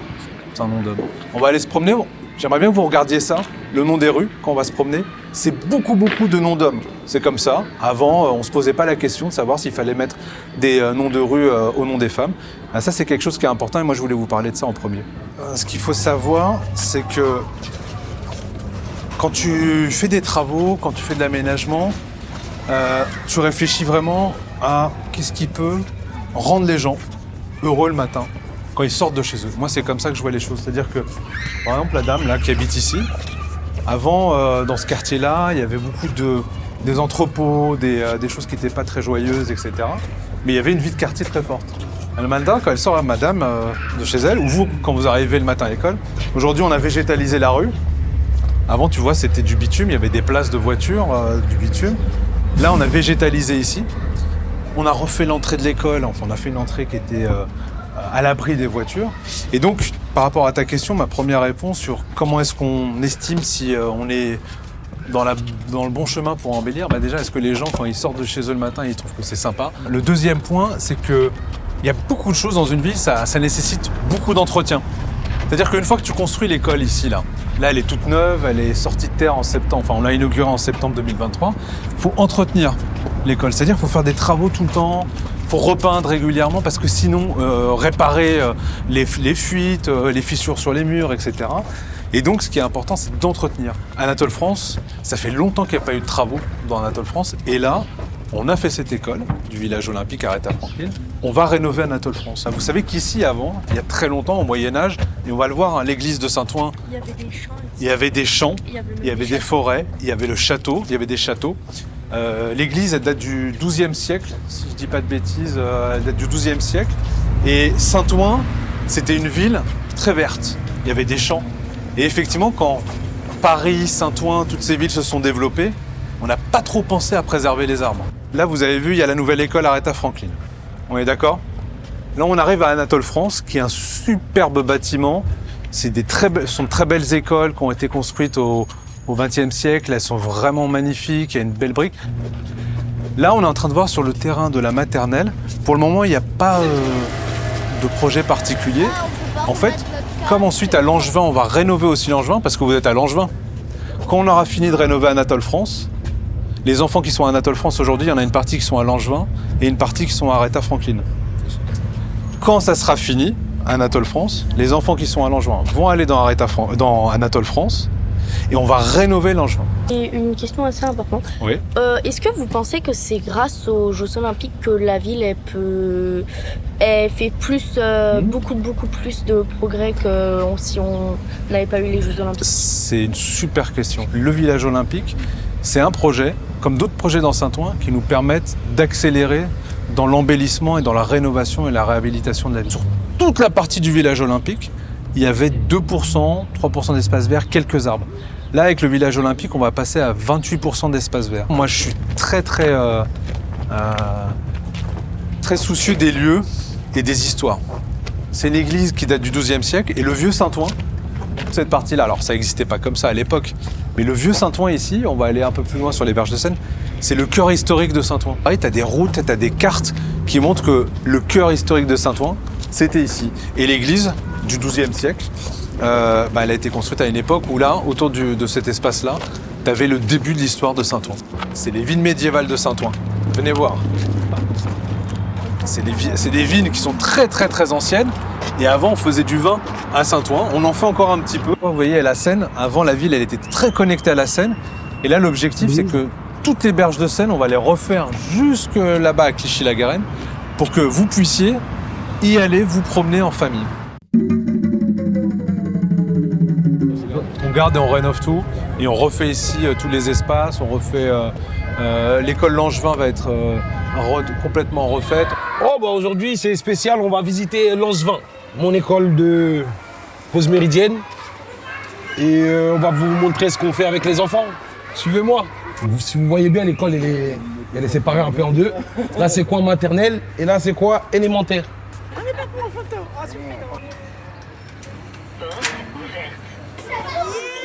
c'est un nom d'homme. On va aller se promener. J'aimerais bien que vous regardiez ça, le nom des rues, quand on va se promener. C'est beaucoup de noms d'hommes. C'est comme ça. Avant, on ne se posait pas la question de savoir s'il fallait mettre des noms de rues au nom des femmes. Ça, c'est quelque chose qui est important et moi, je voulais vous parler de ça en premier. Ce qu'il faut savoir, c'est que quand tu fais des travaux, quand tu fais de l'aménagement, tu réfléchis vraiment à qu'est-ce qui peut rendre les gens heureux le matin quand ils sortent de chez eux. Moi, c'est comme ça que je vois les choses. C'est-à-dire que, par exemple, la dame là qui habite ici, avant, dans ce quartier-là, il y avait beaucoup des entrepôts, des choses qui n'étaient pas très joyeuses, etc. Mais il y avait une vie de quartier très forte. Le matin, quand elle sort, madame, de chez elle, ou vous, quand vous arrivez le matin à l'école, aujourd'hui, on a végétalisé la rue. Avant, tu vois, c'était du bitume, il y avait des places de voitures, du bitume. Là, on a végétalisé ici. On a refait l'entrée de l'école, enfin, on a fait une entrée qui était à l'abri des voitures. Et donc, par rapport à ta question, ma première réponse sur comment est-ce qu'on estime si on est dans le bon chemin pour embellir, déjà, est-ce que les gens, quand ils sortent de chez eux le matin, ils trouvent que c'est sympa ? Le deuxième point, c'est qu'il y a beaucoup de choses dans une ville, ça nécessite beaucoup d'entretien. C'est-à-dire qu'une fois que tu construis l'école ici, là, elle est toute neuve, elle est sortie de terre en septembre, enfin on l'a inaugurée en septembre 2023, il faut entretenir l'école, c'est-à-dire qu'il faut faire des travaux tout le temps, il faut repeindre régulièrement parce que sinon, réparer les fuites, les fissures sur les murs, etc. Et donc ce qui est important, c'est d'entretenir. Anatole France, ça fait longtemps qu'il n'y a pas eu de travaux dans Anatole France, et là, on a fait cette école du village olympique Aretha Franklin. On va rénover Anatole France. Vous savez qu'ici, avant, il y a très longtemps, au Moyen-Âge, et on va le voir, l'église de Saint-Ouen, il y avait des champs, il y avait des forêts, il y avait le château, il y avait des châteaux. L'église, elle date du XIIe siècle, si je ne dis pas de bêtises, elle date du XIIe siècle. Et Saint-Ouen, c'était une ville très verte. Il y avait des champs. Et effectivement, quand Paris, Saint-Ouen, toutes ces villes se sont développées, on n'a pas trop pensé à préserver les arbres. Là, vous avez vu, il y a la nouvelle école Aretha Franklin. On est d'accord ? Là, on arrive à Anatole France, qui est un superbe bâtiment. Ce sont de très belles écoles qui ont été construites au XXe siècle. Elles sont vraiment magnifiques, il y a une belle brique. Là, on est en train de voir sur le terrain de la maternelle. Pour le moment, il n'y a pas de projet particulier. En fait, comme ensuite à Langevin, on va rénover aussi Langevin, parce que vous êtes à Langevin. Quand on aura fini de rénover Anatole France, les enfants qui sont à Anatole France aujourd'hui, il y en a une partie qui sont à Langevin et une partie qui sont à Aretha Franklin. Quand ça sera fini, Anatole France, les enfants qui sont à Langevin vont aller dans Anatole France et on va rénover Langevin. Et une question assez importante. Oui. Est-ce que vous pensez que c'est grâce aux Jeux Olympiques que la ville elle fait plus, beaucoup plus de progrès que si on n'avait pas eu les Jeux Olympiques ? C'est une super question. Le village olympique, c'est un projet, comme d'autres projets dans Saint-Ouen, qui nous permettent d'accélérer dans l'embellissement et dans la rénovation et la réhabilitation de la ville. Sur toute la partie du village olympique, il y avait 2%, 3% d'espace vert, quelques arbres. Là, avec le village olympique, on va passer à 28% d'espace vert. Moi, je suis très soucieux des lieux et des histoires. C'est une église qui date du XIIe siècle et le vieux Saint-Ouen, cette partie-là, alors ça n'existait pas comme ça à l'époque, mais le vieux Saint-Ouen ici, on va aller un peu plus loin sur les berges de Seine, c'est le cœur historique de Saint-Ouen. Tu as des routes, tu as des cartes qui montrent que le cœur historique de Saint-Ouen, c'était ici. Et l'église du XIIe siècle, elle a été construite à une époque où là, autour de cet espace-là, tu avais le début de l'histoire de Saint-Ouen. C'est les vignes médiévales de Saint-Ouen. Venez voir. C'est des vignes qui sont très anciennes. Et avant, on faisait du vin à Saint-Ouen. On en fait encore un petit peu. Vous voyez, à la Seine, avant, la ville, elle était très connectée à la Seine. Et là, l'objectif, c'est que toutes les berges de Seine, on va les refaire jusque là-bas à Clichy-la-Garenne pour que vous puissiez y aller vous promener en famille. On garde et on rénove tout. Et on refait ici tous les espaces. On refait... l'école Langevin va être complètement refaite. Oh bah aujourd'hui c'est spécial, on va visiter Langevin, mon école de pause méridienne. Et on va vous montrer ce qu'on fait avec les enfants. Suivez-moi. Si vous voyez bien, l'école elle est séparée un peu en deux. Là c'est quoi maternelle et là c'est quoi élémentaire. On est pas pour en photo. Ah, super.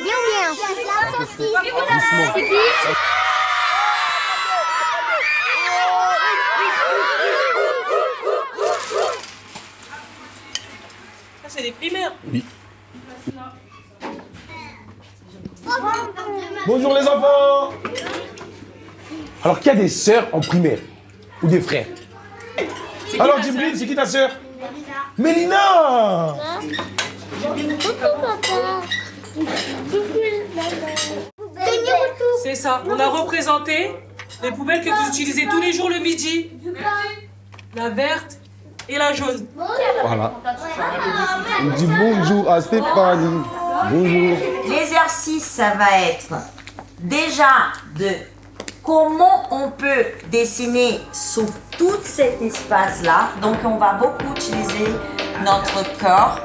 Bien. C'est des primaires. Oui. Bonjour les enfants. Alors qu'il y a des sœurs en primaire ou des frères. Alors Djibril, c'est qui ta sœur? Mélina. C'est ça, on a représenté les poubelles que vous utilisez tous les jours le midi. La verte et la jaune. Voilà. On dit bonjour à Stéphanie. Bonjour. L'exercice, ça va être déjà de comment on peut dessiner sous tout cet espace-là. Donc on va beaucoup utiliser notre corps.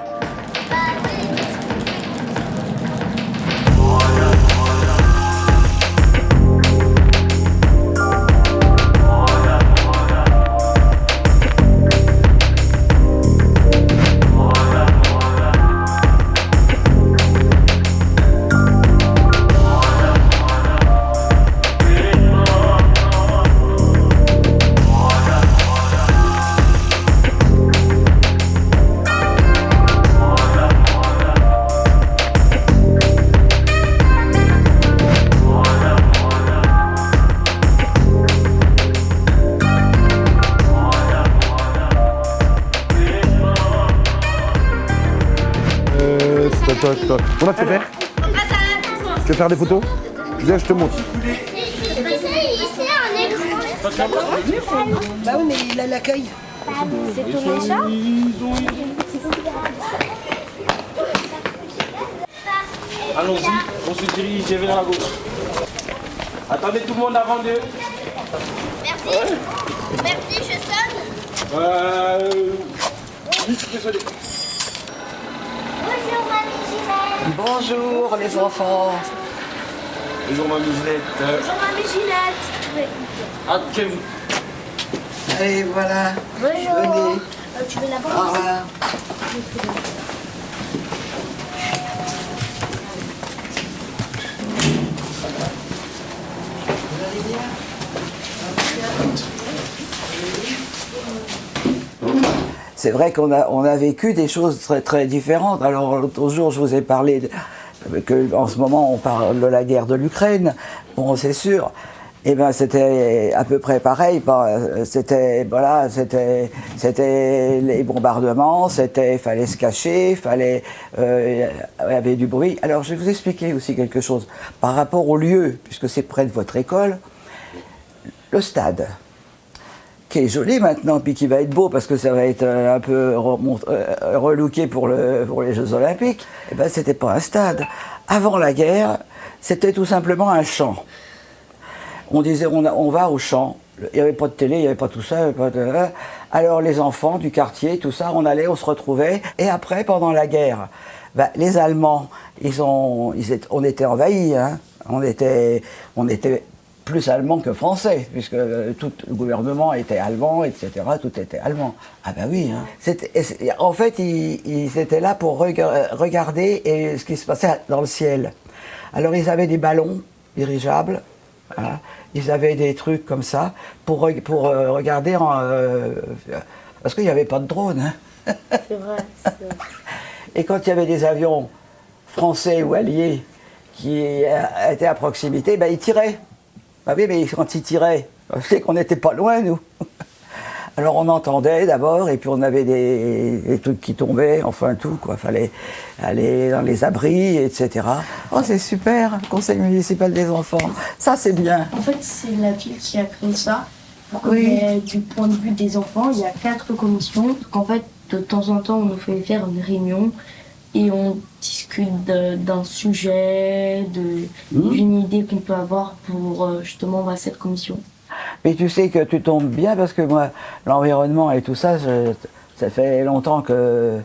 On a te faire. Tu veux faire des photos? Viens, je te montre. Bah oui, mais il a l'accueil. C'est ton déjà? Allons-y, on se dirige vers la gauche. Attendez tout le monde avant de... Merci. Merci, je sonne. Oui, désolé. Bonjour, Mamie Ginette. Bonjour les enfants. Bonjour Mamie Ginette. Bonjour, Mamie Ginette. Ah, Kevin. Allez, voilà. Bonjour. Venez. Tu veux la Au revoir. C'est vrai qu'on a vécu des choses très différentes. Alors l'autre jour, je vous ai parlé qu'en ce moment, on parle de la guerre de l'Ukraine. Bon, c'est sûr. Eh ben, c'était à peu près pareil. C'était les bombardements. Fallait se cacher. Il y avait du bruit. Alors, je vais vous expliquer aussi quelque chose par rapport au lieu, puisque c'est près de votre école, le stade, qui est joli maintenant, puis qui va être beau parce que ça va être un peu relooké pour les Jeux Olympiques. Eh ben, c'était pas un stade. Avant la guerre, c'était tout simplement un champ. On disait, on va au champ. Il n'y avait pas de télé, il n'y avait pas tout ça. Alors les enfants du quartier, tout ça, on allait, on se retrouvait. Et après, pendant la guerre, les Allemands, on était envahis, hein. On était plus allemands que français, puisque tout le gouvernement était allemand, etc. Tout était allemand. Ah ben oui. Hein. En fait, ils étaient là pour regarder ce qui se passait dans le ciel. Alors ils avaient des ballons dirigeables, hein. Ils avaient des trucs comme ça pour regarder, parce qu'il n'y avait pas de drone. Hein. C'est vrai. Et quand il y avait des avions français ou alliés qui étaient à proximité, ben ils tiraient. Ben oui, mais quand ils tiraient, c'est qu'on n'était pas loin, nous. Alors on entendait d'abord, et puis on avait des trucs qui tombaient, enfin tout, quoi. Fallait aller dans les abris, etc. Oh, c'est super, conseil municipal des enfants. Ça, c'est bien. En fait, c'est la ville qui a créé ça. Mais du point de vue des enfants, il y a 4 commissions. Donc en fait, de temps en temps, on nous fait faire une réunion et on discute d'un sujet, d'une idée qu'on peut avoir pour justement cette commission. Mais tu sais que tu tombes bien parce que moi, l'environnement et tout ça, ça fait longtemps que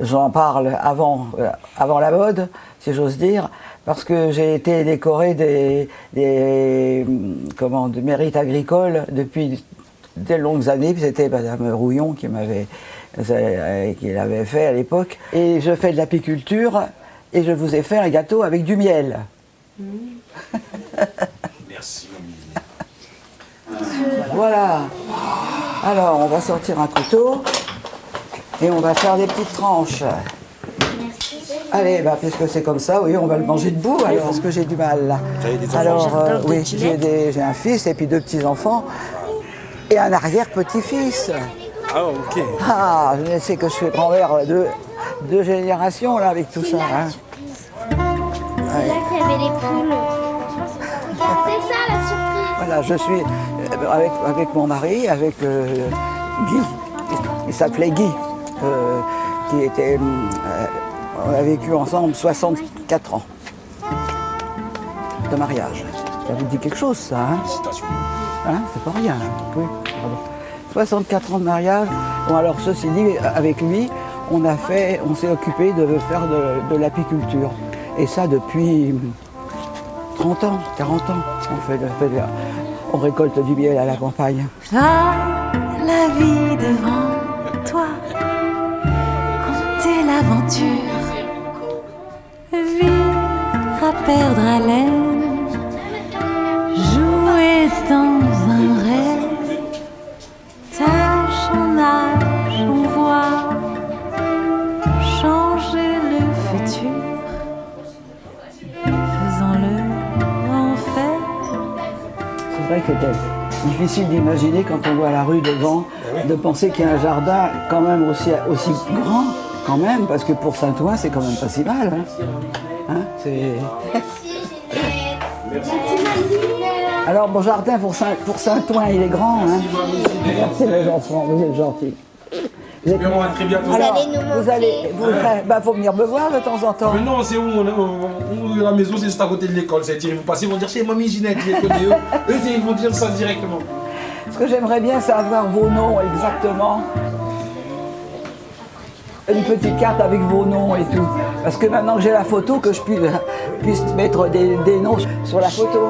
j'en parle avant la mode, si j'ose dire, parce que j'ai été décorée des mérites agricoles depuis de longues années. C'était Madame Rouillon qui l'avait fait à l'époque. Et je fais de l'apiculture et je vous ai fait un gâteau avec du miel. Merci. Voilà. Alors, on va sortir un couteau et on va faire des petites tranches. Allez, puisque c'est comme ça, oui, on va le manger debout, alors, parce que j'ai du mal, là. Alors, oui, j'ai un fils et puis 2 petits-enfants et un arrière-petit-fils. Ah, ok. Ah, je sais que je suis grand-mère de 2 générations, là, avec tout ça. Hein. C'est là qu'il y avait les poules. C'est ça, la surprise. Voilà, je suis avec mon mari, avec Guy. Il s'appelait Guy, qui était... on a vécu ensemble 64 ans de mariage. Ça vous dit quelque chose, ça, hein? Hein, c'est pas rien. Oui, pardon. 64 ans de mariage. Bon, alors, ceci dit, avec lui, on s'est occupé de faire de l'apiculture. Et ça depuis 30 ans, 40 ans. On récolte du miel à la campagne. Va la vie devant toi, compter l'aventure, vivre à perdre haleine, jouer dans un rêve, tâche en âge on voit, changer le futur, faisons-le en fait. C'est vrai que c'est difficile d'imaginer quand on voit la rue devant, de penser qu'il y a un jardin quand même aussi grand, quand même, parce que pour Saint-Ouen, c'est quand même pas si mal. Hein, Alors, mon jardin pour Saint-Ouen, il est grand. Hein. Merci les enfants, vous êtes gentils. Très bientôt. Alors, faut venir me voir de temps en temps. Mais non, c'est où la maison, c'est juste à côté de l'école. C'est-à-dire, vous passez, ils vont dire c'est Mamie Ginette, je les connais eux. Ils vont dire ça directement. Ce que j'aimerais bien, c'est avoir vos noms exactement. Une petite carte avec vos noms et tout. Parce que maintenant que j'ai la photo, que je puisse mettre des noms sur la photo.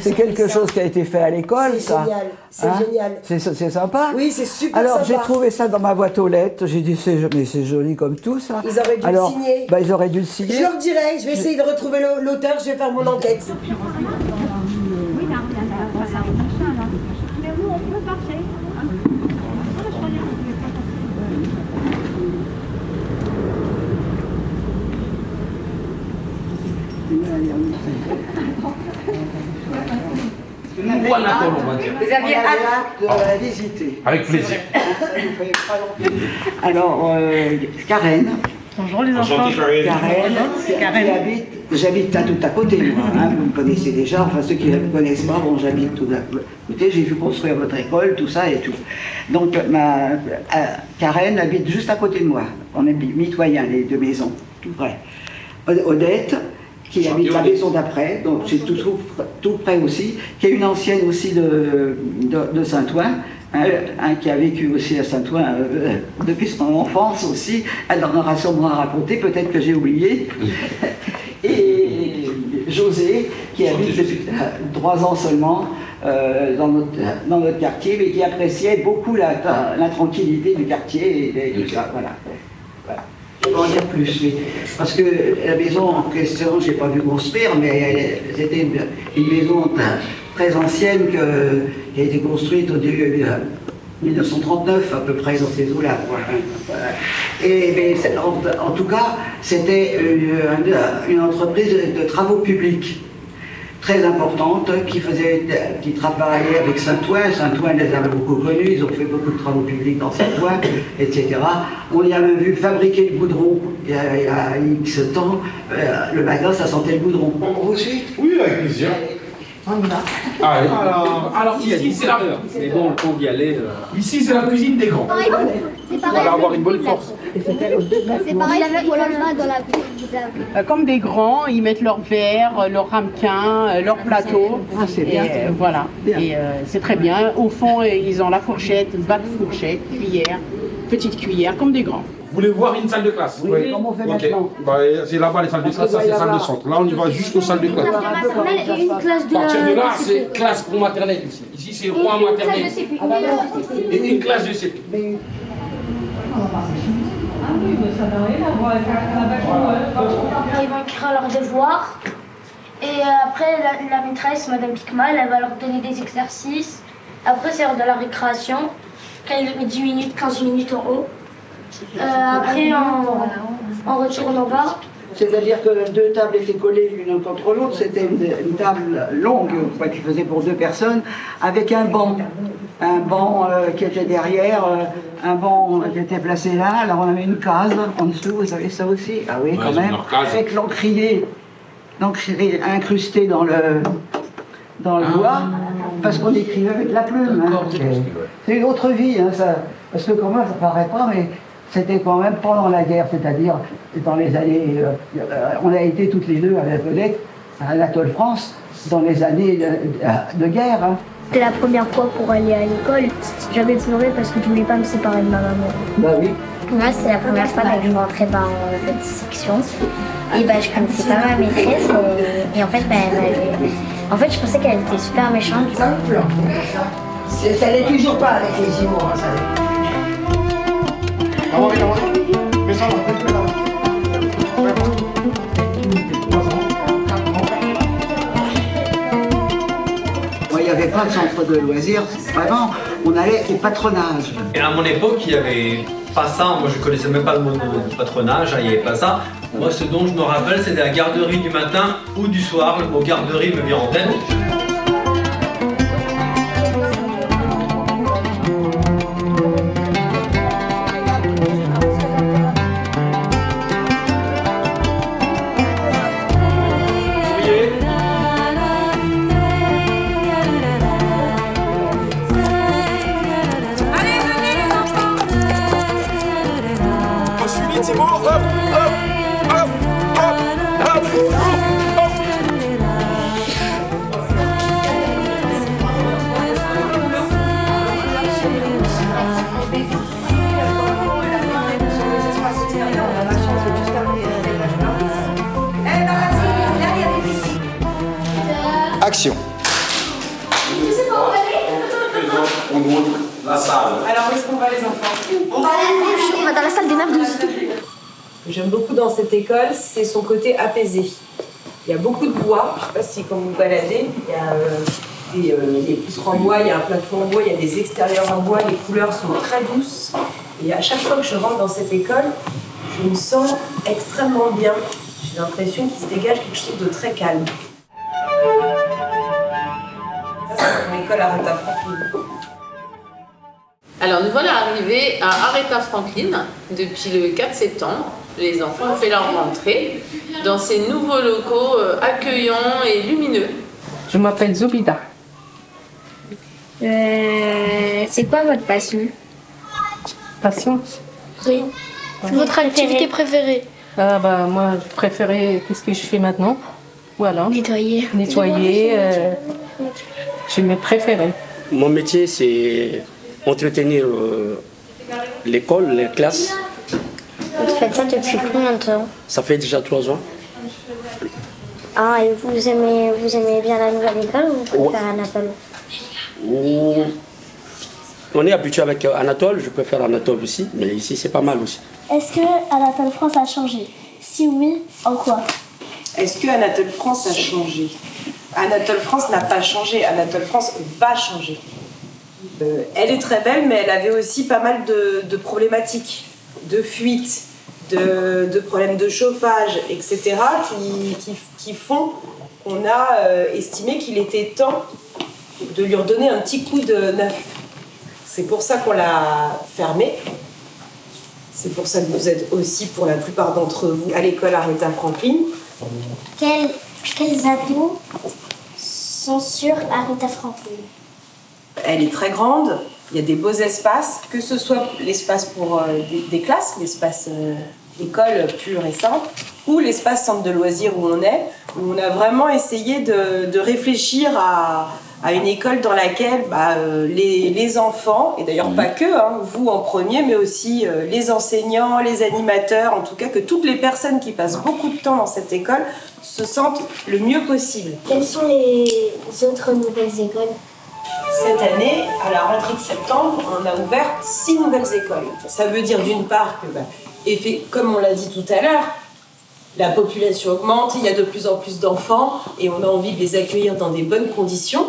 C'est quelque chose qui a été fait à l'école, ça. C'est génial, c'est génial. C'est sympa. Oui, c'est super Alors, sympa. j'ai trouvé ça dans ma boîte aux lettres. J'ai dit, mais c'est joli comme tout, ça. Ils auraient dû le signer. Ils auraient dû le signer. Je leur dirai, je vais essayer de retrouver l'auteur, je vais faire mon enquête. Vous aviez hâte de la visiter. Avec plaisir. Alors, Karen. Bonjour les enfants. Karen. J'habite là tout à côté, moi, hein, vous me connaissez déjà, enfin ceux qui ne me connaissent pas, bon, j'habite tout à côté, j'ai vu construire votre école, tout ça et tout. Donc, Karen habite juste à côté de moi. On est mitoyens, les 2 maisons, tout près. Odette, qui habite la maison d'après, donc c'est tout près aussi, qui est une ancienne aussi de Saint-Ouen, un qui a vécu aussi à Saint-Ouen depuis son enfance aussi. Elle en aura sûrement à raconter, peut-être que j'ai oublié. Et José, qui habite depuis 3 ans seulement dans notre quartier, mais qui appréciait beaucoup la tranquillité du quartier et tout ça. Voilà. Je peux en dire plus, mais parce que la maison en question, je n'ai pas vu construire, mais c'était une maison très ancienne qui a été construite au début 1939 à peu près dans ces eaux-là. Voilà. Mais en tout cas, c'était une entreprise de travaux publics très importante qui travaillait avec Saint-Ouen. Saint-Ouen les a beaucoup connus, ils ont fait beaucoup de travaux publics dans Saint-Ouen, etc. On y a même vu fabriquer le goudron il y a X temps. Le matin, ça sentait le goudron. On vous suit? Oui, avec plaisir. On y va. Allez. Alors ici, c'est la... Mais bon, on peut y aller. Ici, c'est la cuisine des grands. On va avoir une bonne force. C'est pareil, dans la Comme des grands, ils mettent leur verre, leur ramequin, leur plateau. Ah, c'est bien. Et, voilà. Bien. Et c'est très bien. Au fond, ils ont la fourchette, batte fourchette, cuillère, petite cuillère, comme des grands. Vous voulez voir une salle de classe? Oui, comme on fait maintenant. C'est là-bas les salles de classe, ça c'est salle de centre. Là on y va jusqu'aux salles de classe. et une classe À partir de là, c'est classe pour maternelle ici. Ici c'est roi maternelle. Et une classe de CP. Ils vont écrire leurs devoirs. Et après, la maîtresse, Madame Picma, elle va leur donner des exercices. Après, c'est l'heure de la récréation. Quand il met 10 minutes, 15 minutes en haut. Après, on retourne en bas. C'est-à-dire que 2 tables étaient collées l'une contre l'autre, c'était une table longue qui faisait pour 2 personnes, avec un banc qui était derrière, un banc qui était placé là, alors on avait une case en dessous, vous savez ça aussi? Ah oui, quand même, avec l'encrier incrusté dans le bois, parce qu'on écrivait avec la plume. Hein. C'est une autre vie, hein, ça, parce que quand même ça paraît pas, mais c'était quand même pendant la guerre, c'est-à-dire dans les années... on a été toutes les deux à la vedette, à Anatole France, dans les années de guerre. Hein. C'était la première fois pour aller à l'école. J'avais pleuré parce que je voulais pas me séparer de ma maman. Bah oui. Moi, c'est la première fois que je rentrais en petite section. Et je connaissais pas ma maîtresse. Et en fait, je pensais qu'elle était super méchante. Ça l'est toujours pas avec les humours. Il n'y avait pas de centre de loisirs, vraiment, on allait au patronage. Et à mon époque, il n'y avait pas ça, moi je connaissais même pas le mot de patronage, il n'y avait pas ça. Moi ce dont je me rappelle, c'était la garderie du matin ou du soir, le mot garderie me vient en tête. Action. On montre la salle. Alors où est-ce qu'on va les enfants? On va dans la salle des 9-12. Ce que j'aime beaucoup dans cette école, c'est son côté apaisé. Il y a beaucoup de bois, je ne sais pas si quand vous baladez, il y a des poutres en bois, il y a un plafond en bois, il y a des extérieurs en bois, les couleurs sont très douces. Et à chaque fois que je rentre dans cette école, je me sens extrêmement bien. J'ai l'impression qu'il se dégage quelque chose de très calme. Ça, c'est mon école Aretha Franklin. Alors nous voilà arrivés à Aretha Franklin depuis le 4 septembre. Les enfants ont fait leur rentrée dans ces nouveaux locaux accueillants et lumineux. Je m'appelle Zobida. C'est quoi votre passion? Passion? Oui. C'est votre activité préférée? Ah bah moi je préférais, qu'est-ce que je fais maintenant? Voilà. Nettoyer. C'est mes préférés. Mon métier c'est entretenir l'école, les classes. Vous faites ça depuis combien de temps? Ça fait déjà 3 ans. Ah, et vous aimez bien la nouvelle école ou vous préférez Anatole? On est habitué avec Anatole, je préfère Anatole aussi, mais ici c'est pas mal aussi. Est-ce que Anatole France a changé? Si oui, en quoi? Est-ce que Anatole France a changé? Anatole France n'a pas changé, Anatole France va changer. Elle est très belle, mais elle avait aussi pas mal de problématiques, de fuites, de problèmes de chauffage, etc., qui font qu'on a estimé qu'il était temps de lui redonner un petit coup de neuf. C'est pour ça qu'on l'a fermée. C'est pour ça que vous êtes aussi, pour la plupart d'entre vous, à l'école Aretha Franklin. Quels atouts sont sur Aretha Franklin? Elle est très grande, il y a des beaux espaces, que ce soit l'espace pour des classes, l'espace école pure et simple, ou l'espace centre de loisirs où on a vraiment essayé de réfléchir à une école dans laquelle les enfants, et d'ailleurs pas que, vous en premier, mais aussi les enseignants, les animateurs, en tout cas que toutes les personnes qui passent beaucoup de temps dans cette école se sentent le mieux possible. Quelles sont les autres nouvelles écoles? Cette année, à la rentrée de septembre, on a ouvert 6 nouvelles écoles. Ça veut dire d'une part que, comme on l'a dit tout à l'heure, la population augmente, il y a de plus en plus d'enfants et on a envie de les accueillir dans des bonnes conditions.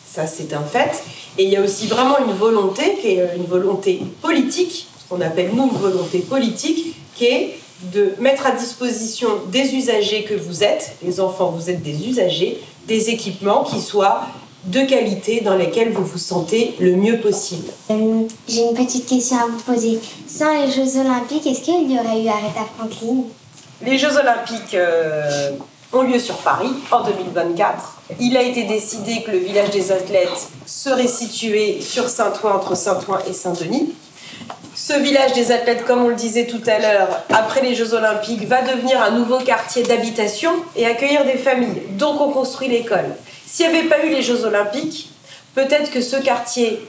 Ça, c'est un fait. Et il y a aussi vraiment une volonté, qui est une volonté politique, ce qu'on appelle nous une volonté politique, qui est de mettre à disposition des usagers que vous êtes, les enfants, vous êtes des usagers, des équipements qui soient de qualité dans lesquels vous vous sentez le mieux possible. J'ai une petite question à vous poser. Sans les Jeux Olympiques, est-ce qu'il y aurait eu Aretha Franklin? Les Jeux Olympiques ont lieu sur Paris en 2024. Il a été décidé que le village des athlètes serait situé sur Saint-Ouen, entre Saint-Ouen et Saint-Denis. Ce village des athlètes, comme on le disait tout à l'heure, après les Jeux Olympiques, va devenir un nouveau quartier d'habitation et accueillir des familles. Donc on construit l'école. S'il n'y avait pas eu les Jeux Olympiques, peut-être que ce quartier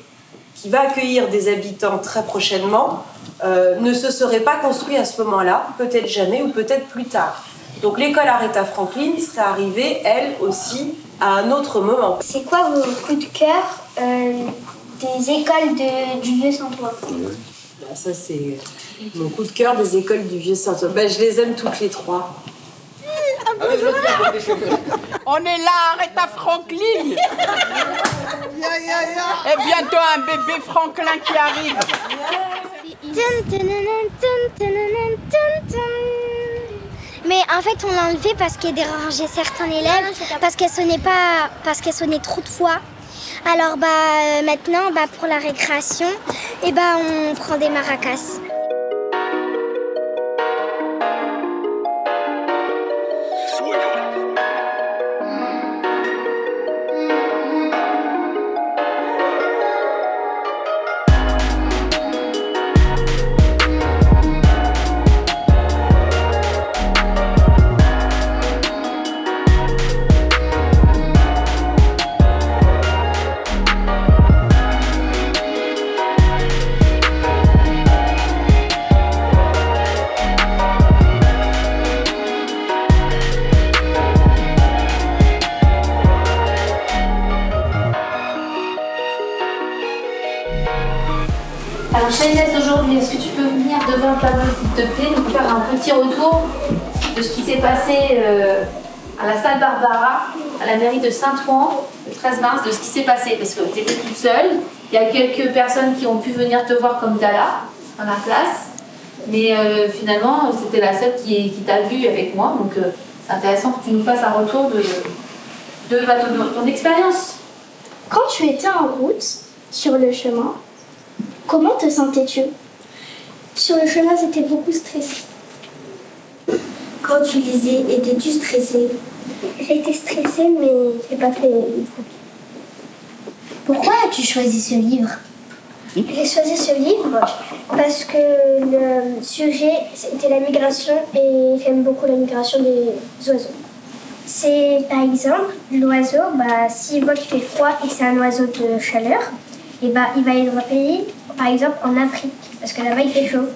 qui va accueillir des habitants très prochainement ne se serait pas construit à ce moment-là, peut-être jamais ou peut-être plus tard. Donc l'école Aretha Franklin serait arrivée, elle aussi, à un autre moment. C'est quoi vos coups de cœur des écoles du Vieux-Saint-Ouen? Ça, c'est mon coup de cœur des écoles du Vieux-Saint-Ouen. Je les aime toutes les 3. On est là, Aretha Franklin. Et bientôt un bébé Franklin qui arrive. Mais en fait, on l'a enlevé parce qu'elle dérangeait certains élèves, parce qu'elle sonnait trop de fois. Alors maintenant, pour la récréation, on prend des maracas. Alors Shainès, aujourd'hui, est-ce que tu peux venir devant le tableau s'il te plaît, nous faire un petit retour de ce qui s'est passé à la salle Barbara, à la mairie de Saint-Ouen, le 13 mars, de ce qui s'est passé, parce que tu étais toute seule. Il y a quelques personnes qui ont pu venir te voir comme Dala dans la classe, mais finalement, c'était la seule qui t'a vu avec moi, donc c'est intéressant que tu nous fasses un retour de ton expérience. Quand tu étais en route, sur le chemin, comment te sentais-tu? Sur le chemin, j'étais beaucoup stressée. Quand tu lisais, étais-tu stressée? J'étais stressée, mais j'ai pas fait une faute. Pourquoi as-tu choisi ce livre? J'ai choisi ce livre parce que le sujet, c'était la migration et j'aime beaucoup la migration des oiseaux. C'est par exemple, l'oiseau, s'il voit qu'il fait froid et que c'est un oiseau de chaleur, et bah, il va aller dans un pays, par exemple en Afrique, parce que là-bas il fait chaud.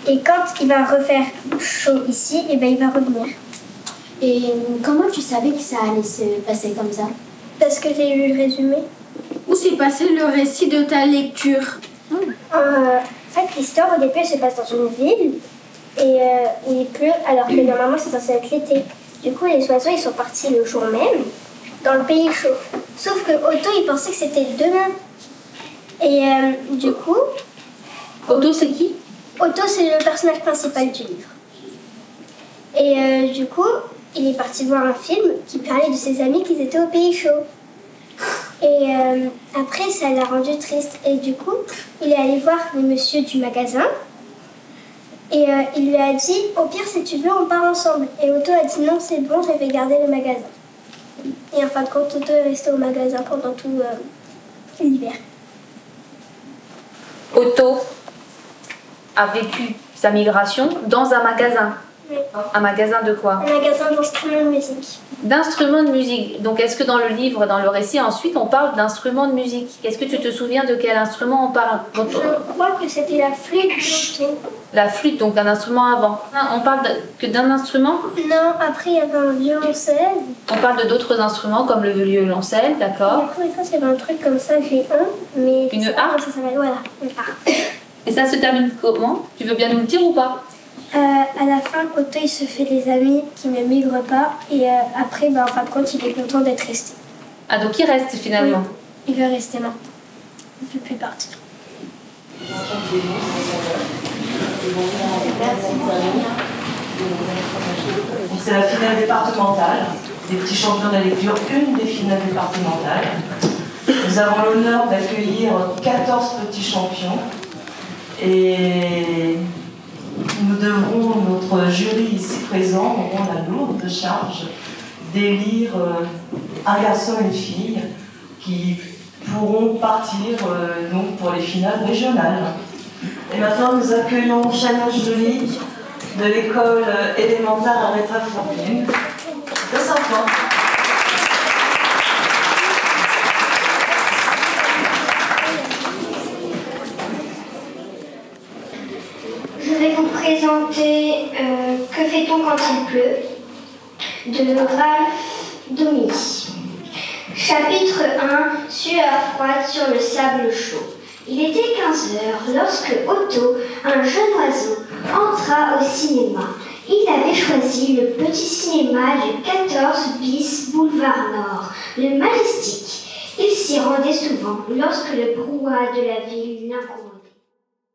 Et quand il va refaire chaud ici, et bah, il va revenir. Et comment tu savais que ça allait se passer comme ça? Parce que j'ai lu le résumé. Où s'est passé le récit de ta lecture? En fait, l'histoire au début se passe dans une ville et il pleut alors que normalement c'est censé être l'été. Du coup, les oiseaux ils sont partis le jour même dans le pays chaud. Sauf que Otto il pensait que c'était demain. Et du coup. Otto c'est qui? Otto c'est le personnage principal du livre. Et du coup, il est parti voir un film qui parlait de ses amis qui étaient au pays chaud. Et après, ça l'a rendu triste. Et du coup, il est allé voir le monsieur du magasin. Et il lui a dit, au pire, si tu veux, on part ensemble. Et Otto a dit, non, c'est bon, je vais garder le magasin. Et en fin de compte, Otto est resté au magasin pendant tout l'hiver. Otto a vécu sa migration dans un magasin. Oui. Un magasin de quoi? Un magasin d'instruments de musique. D'instruments de musique. Donc est-ce que dans le livre, dans le récit, ensuite, on parle d'instruments de musique? Est-ce que tu te souviens de quel instrument on parle? Je crois que c'était la flûte d'Otto. La flûte, donc un instrument avant. On parle que d'un instrument? Non, après il y avait un violoncelle. On parle de d'autres instruments comme le violoncelle, d'accord. Et après, il y avait un truc comme ça, j'ai mais... Une harpe? Ça s'appelle, voilà, une harpe. Et ça se termine comment? Tu veux bien nous le dire ou pas? À la fin, Otto il se fait des amis qui ne migrent pas et après, en fin de compte, il est content d'être resté. Ah, donc il reste finalement? Oui, il veut rester maintenant. Il ne veut plus partir. C'est la finale départementale des petits champions de la lecture, une des finales départementales. Nous avons l'honneur d'accueillir 14 petits champions et nous devrons, notre jury ici présent, auront la lourde charge d'élire un garçon et une fille qui pourront partir donc pour les finales régionales. Et maintenant, nous accueillons Chana Joly de l'école élémentaire Aretha Franklin de Saint-Ouen. Je vais vous présenter Que fait-on quand il pleut de Ralph Domini. Chapitre 1. Sueur froide sur le sable chaud. Il était 15h lorsque Otto, un jeune oiseau, entra au cinéma. Il avait choisi le petit cinéma du 14 bis boulevard Nord, le Majestic. Il s'y rendait souvent lorsque le brouhaha de la ville l'incommodait.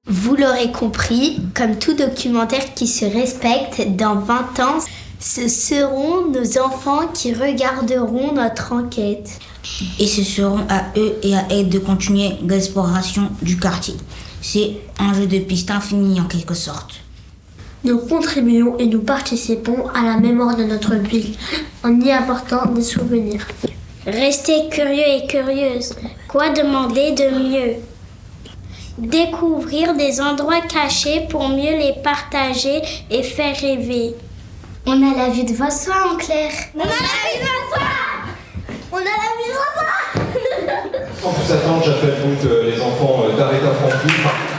Vous l'aurez compris, comme tout documentaire qui se respecte, dans 20 ans, ce seront nos enfants qui regarderont notre enquête. Et ce seront à eux et à elle de continuer l'exploration du quartier. C'est un jeu de piste infini en quelque sorte. Nous contribuons et nous participons à la mémoire de notre ville en y apportant des souvenirs. Restez curieux et curieuses. Quoi demander de mieux? Découvrir des endroits cachés pour mieux les partager et faire rêver. On a la vue de vos soins en clair. On a la vue de vos soins. On a la vue de vos soins. Sans plus attendre, j'appelle donc les enfants d'Aretha Franklin.